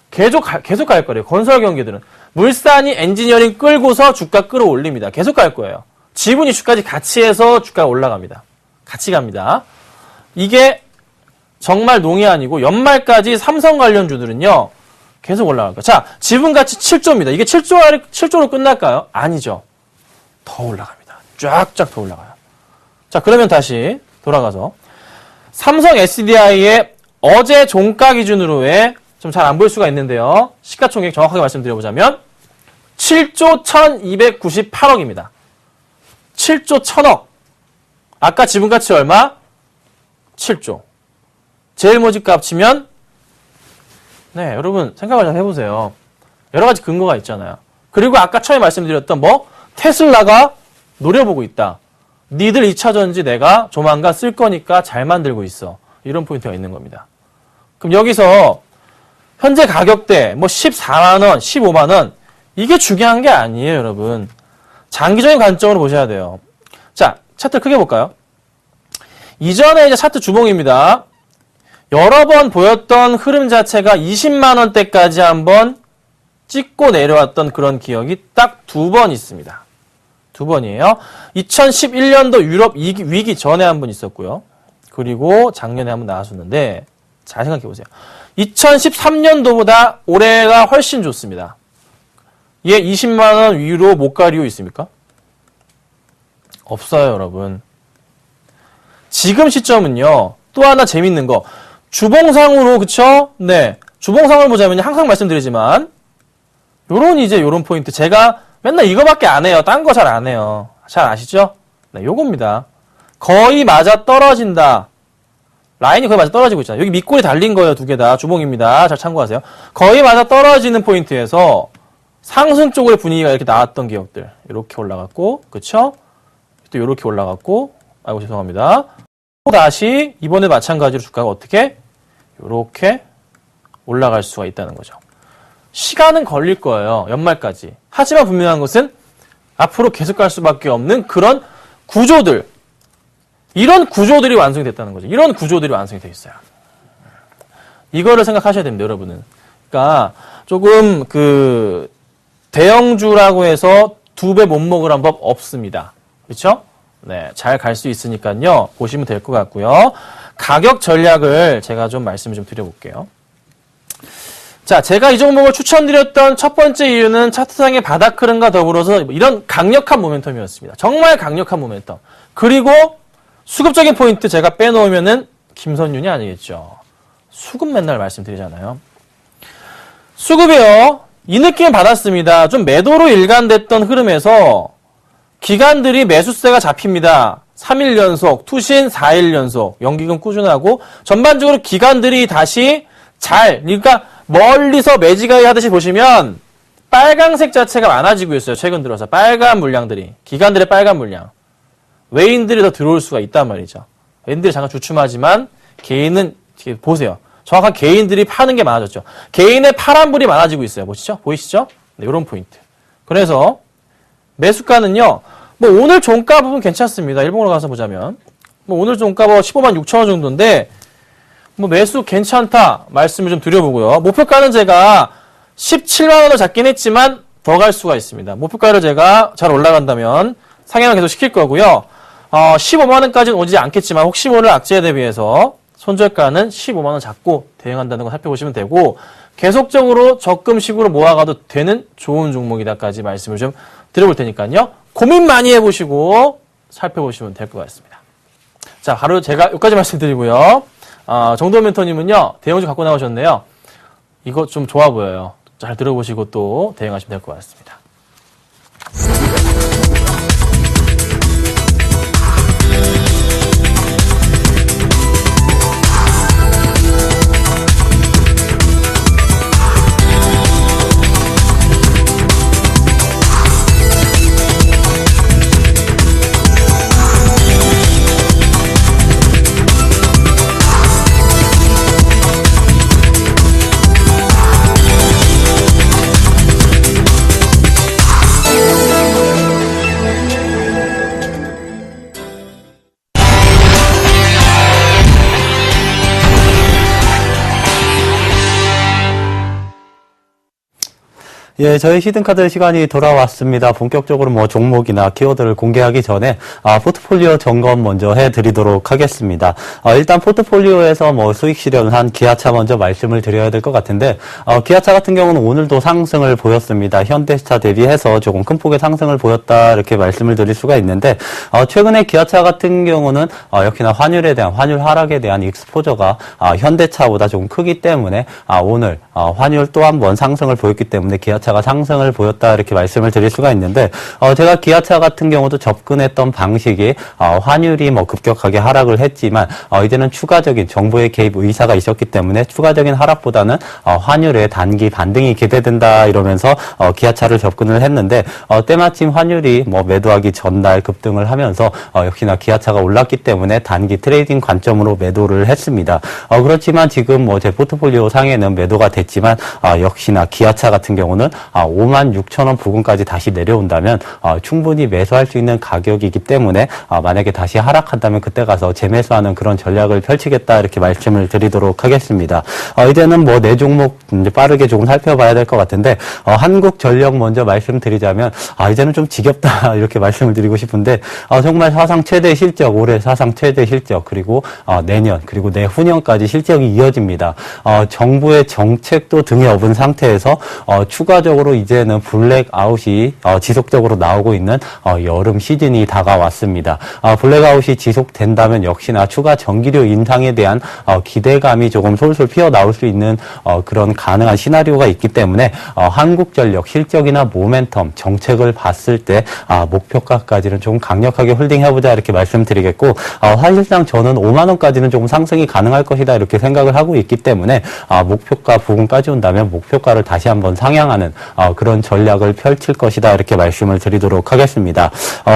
계속 갈 거래요. 건설 경기들은. 물산이 엔지니어링 끌고서 주가 끌어올립니다. 계속 갈 거예요. 지분 이슈까지 같이 해서 주가가 올라갑니다. 같이 갑니다. 이게 정말 농이 아니고 연말까지 삼성 관련주들은요. 계속 올라갈 거예요. 자, 지분가치 7조입니다. 이게 7조로 끝날까요? 아니죠. 더 올라갑니다. 쫙쫙 더 올라가요. 자, 그러면 다시 돌아가서 삼성 SDI의 어제 종가 기준으로의 좀 잘 안 보일 수가 있는데요. 시가총액 정확하게 말씀드려보자면 7조 1298억입니다. 7조 1000억. 아까 지분가치 얼마? 7조. 제일 모집가 합치면 네, 여러분 생각을 잘 해보세요. 여러 가지 근거가 있잖아요. 그리고 아까 처음에 말씀드렸던 테슬라가 노려보고 있다. 니들 2차전지 내가 조만간 쓸 거니까 잘 만들고 있어. 이런 포인트가 있는 겁니다. 그럼 여기서 현재 가격대 14만원, 15만원 이게 중요한 게 아니에요, 여러분. 장기적인 관점으로 보셔야 돼요. 자, 차트 크게 볼까요? 이전에 이제 차트 주봉입니다. 여러 번 보였던 흐름 자체가 20만원대까지 한번 찍고 내려왔던 그런 기억이 딱 2번 있습니다. 2번이에요. 2011년도 유럽 위기 전에 한번 있었고요. 그리고 작년에 한번 나왔었는데 잘 생각해 보세요. 2013년도보다 올해가 훨씬 좋습니다. 얘 20만원 위로 못 갈 이유 있습니까? 없어요, 여러분. 지금 시점은요. 또 하나 재밌는 거. 주봉상으로 그쵸? 네. 주봉상을 보자면 항상 말씀드리지만 요런 포인트. 제가 맨날 이거밖에 안 해요. 딴 거 잘 안 해요. 잘 아시죠? 네, 요겁니다. 거의 맞아 떨어진다. 라인이 거의 맞아 떨어지고 있잖아요. 여기 밑골이 달린 거예요. 두 개 다. 주봉입니다. 잘 참고하세요. 거의 맞아 떨어지는 포인트에서 상승 쪽으로 분위기가 이렇게 나왔던 기업들. 이렇게 올라갔고, 그쵸? 또 이렇게 올라갔고, 아이고, 죄송합니다. 또 다시 이번에 마찬가지로 주가가 어떻게? 이렇게 올라갈 수가 있다는 거죠. 시간은 걸릴 거예요. 연말까지. 하지만 분명한 것은 앞으로 계속 갈 수밖에 없는 그런 구조들. 이런 구조들이 완성이 됐다는 거죠. 이런 구조들이 완성이 돼 있어요. 이거를 생각하셔야 됩니다, 여러분은. 그러니까 조금 대형주라고 해서 2배 못 먹으란 법 없습니다. 그렇죠? 네, 잘 갈 수 있으니까요. 보시면 될 것 같고요. 가격 전략을 제가 좀 말씀을 좀 드려볼게요. 자, 제가 이 종목을 추천드렸던 첫 번째 이유는 차트상의 바닥 흐름과 더불어서 이런 강력한 모멘텀이었습니다. 정말 강력한 모멘텀. 그리고 수급적인 포인트 제가 빼놓으면은 김선윤이 아니겠죠. 수급 맨날 말씀드리잖아요. 수급이요. 이 느낌 받았습니다. 좀 매도로 일관됐던 흐름에서 기관들이 매수세가 잡힙니다. 3일 연속, 투신 4일 연속, 연기금 꾸준하고 전반적으로 기관들이 다시 그러니까 멀리서 매지가이 하듯이 보시면 빨강색 자체가 많아지고 있어요. 최근 들어서 빨간 물량들이, 기관들의 빨간 물량. 외인들이 더 들어올 수가 있단 말이죠. 외인들이 잠깐 주춤하지만 개인은 보세요. 정확한 개인들이 파는 게 많아졌죠. 개인의 파란불이 많아지고 있어요. 보이시죠? 네, 이런 포인트. 그래서 매수가는요. 뭐 오늘 종가 부분 괜찮습니다. 일본으로 가서 보자면 오늘 종가가 15만 6천 원 정도인데 매수 괜찮다 말씀을 좀 드려보고요. 목표가는 제가 17만 원을 잡긴 했지만 더 갈 수가 있습니다. 목표가를 제가 잘 올라간다면 상향을 계속 시킬 거고요. 15만 원까지는 오지 않겠지만 혹시 모를 악재에 대비해서 손절가는 15만 원 잡고 대응한다는 거 살펴보시면 되고 계속적으로 적금식으로 모아가도 되는 좋은 종목이다까지 말씀을 좀 드려볼 테니까요. 고민 많이 해보시고 살펴보시면 될 것 같습니다. 자, 바로 제가 여기까지 말씀드리고요. 정도원 멘토님은요, 대형주 갖고 나오셨네요. 이거 좀 좋아 보여요. 잘 들어보시고 또 대응하시면 될 것 같습니다. 예, 저희 히든카드 시간이 돌아왔습니다. 본격적으로 종목이나 키워드를 공개하기 전에, 포트폴리오 점검 먼저 해드리도록 하겠습니다. 일단 포트폴리오에서 수익 실현한 기아차 먼저 말씀을 드려야 될 것 같은데, 기아차 같은 경우는 오늘도 상승을 보였습니다. 현대차 대비해서 조금 큰 폭의 상승을 보였다, 이렇게 말씀을 드릴 수가 있는데, 최근에 기아차 같은 경우는, 역시나 환율 하락에 대한 익스포저가, 현대차보다 조금 크기 때문에, 오늘, 환율 또 한 번 상승을 보였기 때문에 기아차가 상승을 보였다 이렇게 말씀을 드릴 수가 있는데 제가 기아차 같은 경우도 접근했던 방식이 환율이 급격하게 하락을 했지만 이제는 추가적인 정부의 개입 의사가 있었기 때문에 추가적인 하락보다는 환율의 단기 반등이 기대된다 이러면서 기아차를 접근을 했는데 때마침 환율이 매도하기 전날 급등을 하면서 역시나 기아차가 올랐기 때문에 단기 트레이딩 관점으로 매도를 했습니다. 그렇지만 지금 제 포트폴리오 상에는 매도가 됐지만 역시나 기아차 같은 경우는 56,000원 부근까지 다시 내려온다면 충분히 매수할 수 있는 가격이기 때문에 만약에 다시 하락한다면 그때 가서 재매수하는 그런 전략을 펼치겠다 이렇게 말씀을 드리도록 하겠습니다. 이제는 네 종목 이제 빠르게 조금 살펴봐야 될 것 같은데 한국전력 먼저 말씀드리자면 이제는 좀 지겹다 이렇게 말씀을 드리고 싶은데 정말 사상 최대 실적, 올해 사상 최대 실적 그리고 내년 그리고 내후년까지 실적이 이어집니다. 정부의 정책도 등에 업은 상태에서 추가적으로 본격적으로 이제는 블랙아웃이 지속적으로 나오고 있는 여름 시즌이 다가왔습니다. 블랙아웃이 지속된다면 역시나 추가 전기료 인상에 대한 기대감이 조금 솔솔 피어나올 수 있는 그런 가능한 시나리오가 있기 때문에 한국전력 실적이나 모멘텀 정책을 봤을 때 목표가까지는 좀 강력하게 홀딩해보자 이렇게 말씀드리겠고, 사실상 저는 5만 원까지는 조금 상승이 가능할 것이다 이렇게 생각을 하고 있기 때문에 목표가 부근까지 온다면 목표가를 다시 한번 상향하는 그런 전략을 펼칠 것이다 이렇게 말씀을 드리도록 하겠습니다.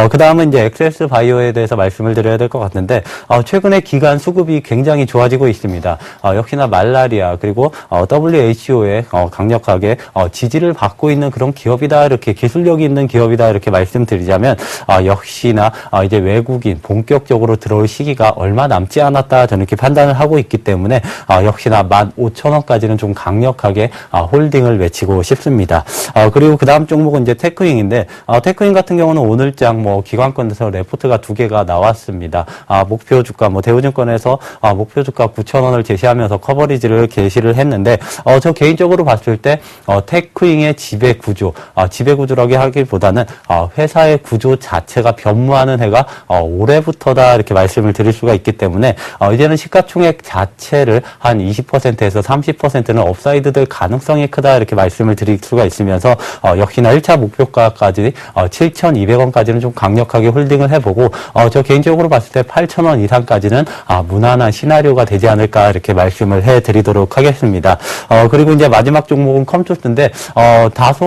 그 다음은 이제 엑세스 바이오에 대해서 말씀을 드려야 될 것 같은데, 최근에 기관 수급이 굉장히 좋아지고 있습니다. 역시나 말라리아 그리고 WHO의 강력하게 지지를 받고 있는 그런 기업이다, 이렇게 기술력이 있는 기업이다 이렇게 말씀드리자면 역시나 이제 외국인 본격적으로 들어올 시기가 얼마 남지 않았다 저는 이렇게 판단을 하고 있기 때문에 역시나 15,000원까지는 좀 강력하게 홀딩을 외치고 싶습니다. 그리고 그 다음 종목은 이제 테크윙인데, 테크윙 같은 경우는 오늘장 기관권에서 레포트가 2개가 나왔습니다. 목표 주가 대우증권에서 목표 주가 9,000원을 제시하면서 커버리지를 게시를 했는데, 저 개인적으로 봤을 때 테크윙의 지배 구조라고 하기보다는 회사의 구조 자체가 변모하는 해가 올해부터다 이렇게 말씀을 드릴 수가 있기 때문에 이제는 시가총액 자체를 한 20%에서 30%는 업사이드 될 가능성이 크다 이렇게 말씀을 드릴 수가 있으면서 역시나 1차 목표가까지 7,200원까지는 좀 강력하게 홀딩을 해보고, 저 개인적으로 봤을 때 8,000원 이상까지는 무난한 시나리오가 되지 않을까 이렇게 말씀을 해드리도록 하겠습니다. 그리고 이제 마지막 종목은 컴투스인데, 다소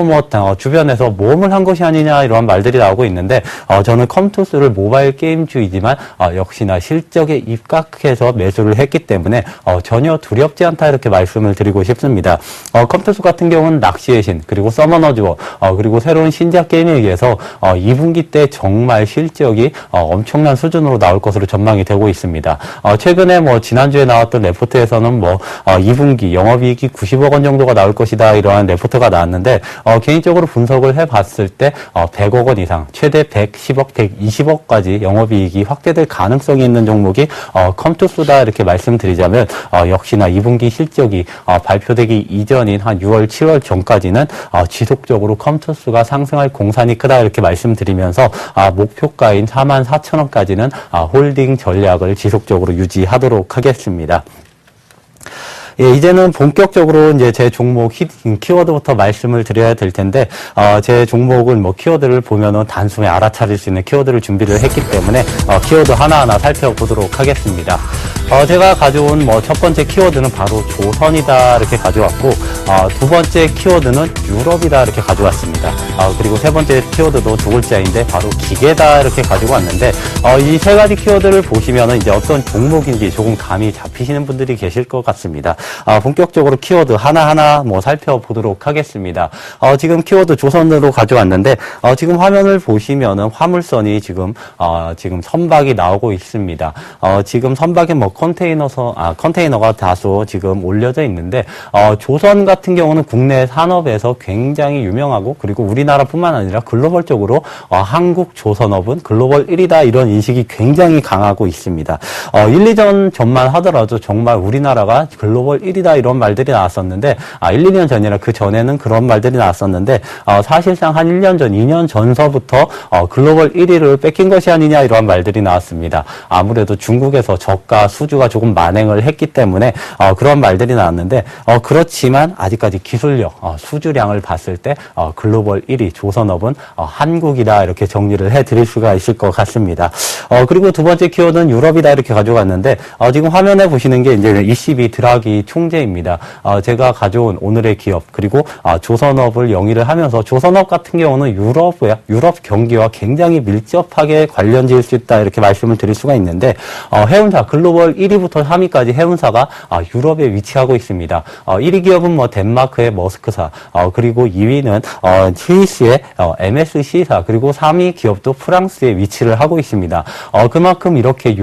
주변에서 모험을 한 것이 아니냐 이런 말들이 나오고 있는데, 저는 컴투스를 모바일 게임주이지만 역시나 실적에 입각해서 매수를 했기 때문에 전혀 두렵지 않다 이렇게 말씀을 드리고 싶습니다. 컴투스 같은 경우는 낚시의 신, 그리고 서머너즈워, 그리고 새로운 신작 게임에 의해서 2분기 때 정말 실적이 엄청난 수준으로 나올 것으로 전망이 되고 있습니다. 최근에 지난주에 나왔던 레포트에서는 2분기 영업이익이 90억 원 정도가 나올 것이다 이러한 레포트가 나왔는데, 개인적으로 분석을 해봤을 때 100억 원 이상, 최대 110억, 120억까지 영업이익이 확대될 가능성이 있는 종목이 컴투스다 이렇게 말씀드리자면, 역시나 2분기 실적이 발표되기 이전인 한 6월, 7월 전까지는 지속적으로 컴투스가 상승할 공산이 크다 이렇게 말씀드리면서 목표가인 44,000원까지는 홀딩 전략을 지속적으로 유지하도록 하겠습니다. 예, 이제는 본격적으로 이제 제 종목 키워드부터 말씀을 드려야 될 텐데, 제 종목은 키워드를 보면은 단숨에 알아차릴 수 있는 키워드를 준비를 했기 때문에, 키워드 하나하나 살펴보도록 하겠습니다. 제가 가져온 첫 번째 키워드는 바로 조선이다 이렇게 가져왔고, 두 번째 키워드는 유럽이다 이렇게 가져왔습니다. 그리고 세 번째 키워드도 두 글자인데 바로 기계다 이렇게 가지고 왔는데, 이 세 가지 키워드를 보시면은 이제 어떤 종목인지 조금 감이 잡히시는 분들이 계실 것 같습니다. 본격적으로 키워드 하나하나 살펴보도록 하겠습니다. 지금 키워드 조선으로 가져왔는데, 지금 화면을 보시면은 화물선이 지금 선박이 나오고 있습니다. 지금 선박에 컨테이너가 다소 지금 올려져 있는데, 조선 같은 경우는 국내 산업에서 굉장히 유명하고, 그리고 우리나라뿐만 아니라 글로벌적으로 한국 조선업은 글로벌 1위다 이런 인식이 굉장히 강하고 있습니다. 1, 2년 전만 하더라도 정말 우리나라가 글로벌 1위다 이런 말들이 나왔었는데, 1, 2년 전이나 그 전에는 그런 말들이 나왔었는데, 사실상 한 1년 전, 2년 전서부터 글로벌 1위를 뺏긴 것이 아니냐 이런 말들이 나왔습니다. 아무래도 중국에서 저가 수주가 조금 만행을 했기 때문에 그런 말들이 나왔는데, 그렇지만 아직까지 기술력, 수주량을 봤을 때 글로벌 1위 조선업은 한국이다 이렇게 정리를 해드릴 수가 있을 것 같습니다. 그리고 두 번째 키워드는 유럽이다 이렇게 가져갔는데, 지금 화면에 보시는 게 이제 ECB 드라기 총재입니다. 제가 가져온 오늘의 기업, 그리고 조선업을 영위를 하면서 조선업 같은 경우는 유럽 경기와 굉장히 밀접하게 관련 지을 수 있다 이렇게 말씀을 드릴 수가 있는데, 해운사 글로벌 1위부터 3위까지 해운사가 유럽에 위치하고 있습니다. 1위 기업은 덴마크의 머스크사, 그리고 2위는 스위스의 MSC사, 그리고 3위 기업도 프랑스에 위치를 하고 있습니다. 그만큼 이렇게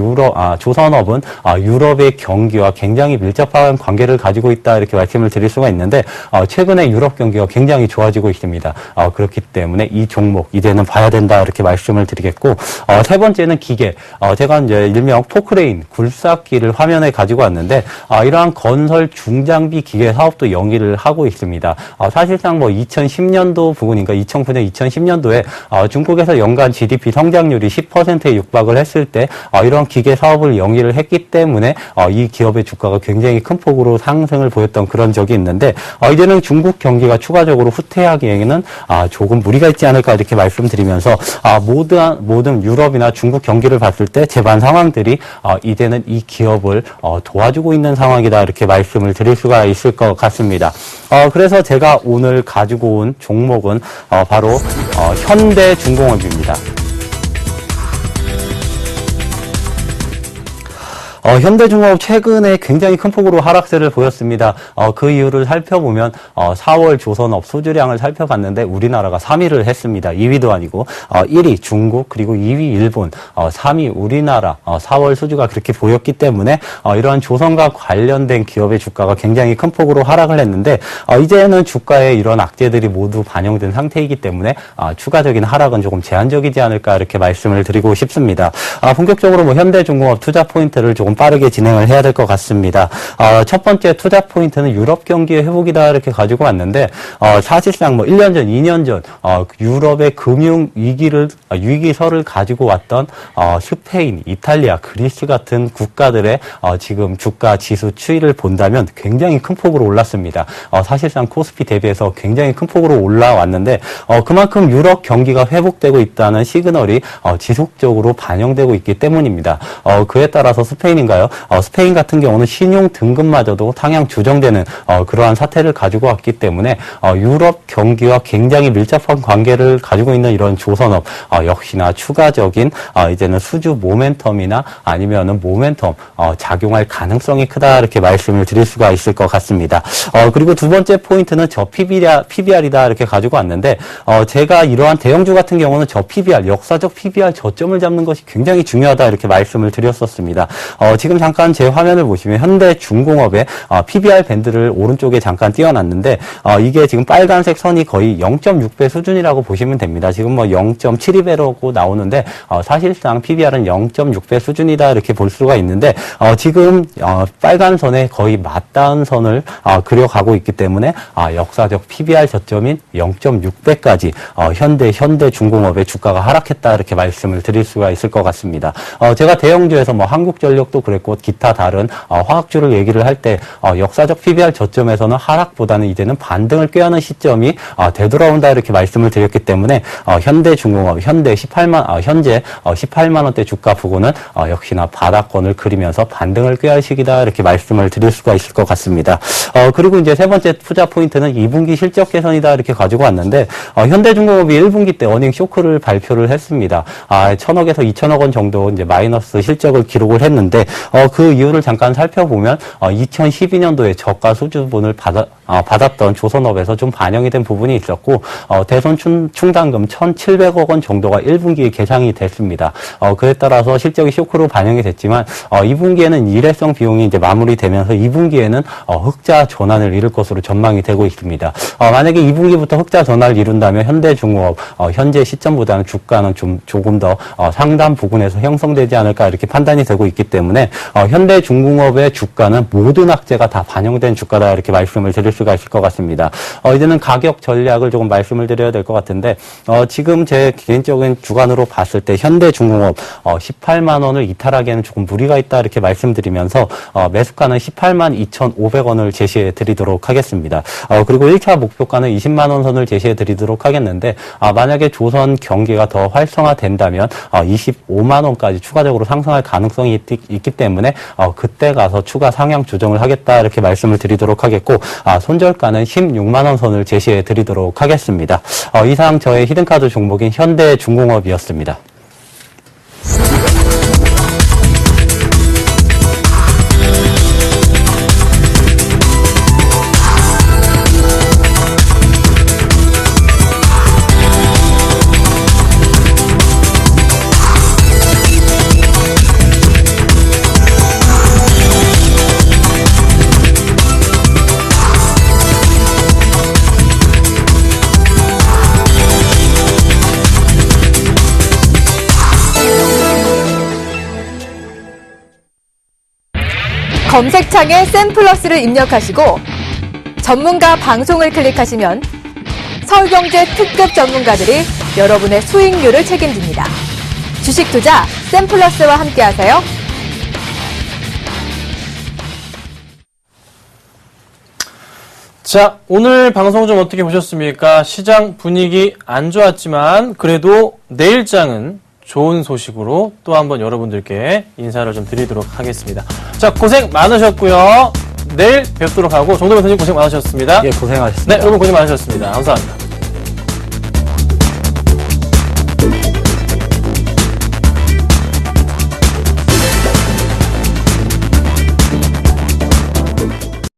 조선업은 유럽의 경기와 굉장히 밀접한 관계를 가지고 있다 이렇게 말씀을 드릴 수가 있는데, 최근에 유럽 경기가 굉장히 좋아지고 있습니다. 그렇기 때문에 이 종목 이제는 봐야 된다 이렇게 말씀을 드리겠고, 세 번째는 기계. 제가 이제 일명 포크레인, 굴삭 휘잡기를 화면에 가지고 왔는데 이러한 건설 중장비 기계 사업도 영위를 하고 있습니다. 사실상 뭐 2010년도 부근인가 2009년, 2010년도에 중국에서 연간 GDP 성장률이 10%에 육박을 했을 때 이런 기계 사업을 영위를 했기 때문에 이 기업의 주가가 굉장히 큰 폭으로 상승을 보였던 그런 적이 있는데 이제는 중국 경기가 추가적으로 후퇴하기에는 조금 무리가 있지 않을까 이렇게 말씀드리면서 모든 유럽이나 중국 경기를 봤을 때 재반 상황들이 이제는 이 기업을 도와주고 있는 상황이다 이렇게 말씀을 드릴 수가 있을 것 같습니다. 그래서 제가 오늘 가지고 온 종목은 바로 현대중공업입니다. 현대중공업 최근에 굉장히 큰 폭으로 하락세를 보였습니다. 그 이유를 살펴보면 4월 조선업 수주량을 살펴봤는데 우리나라가 3위를 했습니다. 2위도 아니고 1위 중국 그리고 2위 일본 3위 우리나라 4월 수주가 그렇게 보였기 때문에 이러한 조선과 관련된 기업의 주가가 굉장히 큰 폭으로 하락을 했는데 이제는 주가에 이런 악재들이 모두 반영된 상태이기 때문에 추가적인 하락은 조금 제한적이지 않을까 이렇게 말씀을 드리고 싶습니다. 본격적으로 현대중공업 투자 포인트를 조금 빠르게 진행을 해야 될 것 같습니다. 첫 번째 투자 포인트는 유럽 경기의 회복이다 이렇게 가지고 왔는데 사실상 1년 전, 2년 전 유럽의 금융 위기설을 가지고 왔던 스페인, 이탈리아, 그리스 같은 국가들의 지금 주가 지수 추이를 본다면 굉장히 큰 폭으로 올랐습니다. 사실상 코스피 대비해서 굉장히 큰 폭으로 올라왔는데 그만큼 유럽 경기가 회복되고 있다는 시그널이 지속적으로 반영되고 있기 때문입니다. 그에 따라서 스페인 같은 경우는 신용 등급마저도 상향 조정되는 그러한 사태를 가지고 왔기 때문에 유럽 경기와 굉장히 밀접한 관계를 가지고 있는 이런 조선업 역시나 추가적인 이제는 수주 모멘텀이나 아니면은 모멘텀 작용할 가능성이 크다 이렇게 말씀을 드릴 수가 있을 것 같습니다. 그리고 두 번째 포인트는 저 PBR이다 이렇게 가지고 왔는데 제가 이러한 대형주 같은 경우는 저 PBR 역사적 PBR 저점을 잡는 것이 굉장히 중요하다 이렇게 말씀을 드렸었습니다. 지금 잠깐 제 화면을 보시면 현대중공업의 PBR 밴드를 오른쪽에 잠깐 띄워놨는데 이게 지금 빨간색 선이 거의 0.6배 수준이라고 보시면 됩니다. 지금 0.72배라고 나오는데 사실상 PBR은 0.6배 수준이다 이렇게 볼 수가 있는데 지금 빨간 선에 거의 맞닿은 선을 그려가고 있기 때문에 역사적 PBR 저점인 0.6배까지 현대중공업의 주가가 하락했다 이렇게 말씀을 드릴 수가 있을 것 같습니다. 제가 대형주에서 한국전력도 그랬고 기타 다른 화학주를 얘기를 할 때 역사적 PBR 저점에서는 하락보다는 이제는 반등을 꾀하는 시점이 되돌아온다 이렇게 말씀을 드렸기 때문에 현대중공업 현재 18만 원대 주가 부근은 역시나 바닥권을 그리면서 반등을 꾀할 시기다 이렇게 말씀을 드릴 수가 있을 것 같습니다. 그리고 이제 세 번째 투자 포인트는 2분기 실적 개선이다 이렇게 가지고 왔는데 현대중공업이 1분기 때 어닝 쇼크를 발표를 했습니다. 1,000억에서 2,000억 원 정도 이제 마이너스 실적을 기록을 했는데 그 이유를 잠깐 살펴보면 2012년도에 저가 수주분을 받았던 조선업에서 좀 반영이 된 부분이 있었고 대손 충당금 1,700억 원 정도가 1분기에 계상이 됐습니다. 그에 따라서 실적이 쇼크로 반영이 됐지만 2분기에는 일회성 비용이 이제 마무리되면서 2분기에는 흑자 전환을 이룰 것으로 전망이 되고 있습니다. 만약에 2분기부터 흑자 전환을 이룬다면 현대중공업 현재 시점보다는 주가는 조금 더 상단 부근에서 형성되지 않을까 이렇게 판단이 되고 있기 때문에 현대중공업의 주가는 모든 악재가 다 반영된 주가다 이렇게 말씀을 드릴 수가 있을 것 같습니다. 이제는 가격 전략을 조금 말씀을 드려야 될 것 같은데 지금 제 개인적인 주관으로 봤을 때 현대중공업 18만 원을 이탈하기에는 조금 무리가 있다 이렇게 말씀드리면서 매수가는 18만 2,500원을 제시해 드리도록 하겠습니다. 그리고 1차 목표가는 20만 원 선을 제시해 드리도록 하겠는데 만약에 조선 경기가 더 활성화된다면 25만 원까지 추가적으로 상승할 가능성이 있기 때문에 그때 가서 추가 상향 조정을 하겠다 이렇게 말씀을 드리도록 하겠고 손절가는 16만 원 선을 제시해 드리도록 하겠습니다. 이상 저의 히든카드 종목인 현대중공업이었습니다. 검색창에 샘플러스를 입력하시고 전문가 방송을 클릭하시면 서울경제 특급 전문가들이 여러분의 수익률을 책임집니다. 주식 투자 샘플러스와 함께하세요. 자, 오늘 방송 좀 어떻게 보셨습니까? 시장 분위기 안 좋았지만 그래도 내일장은 좋은 소식으로 또 한번 여러분들께 인사를 좀 드리도록 하겠습니다. 자, 고생 많으셨고요. 내일 뵙도록 하고 정도현 선생님 고생 많으셨습니다. 예, 고생하셨습니다. 네, 여러분 고생 많으셨습니다. 감사합니다.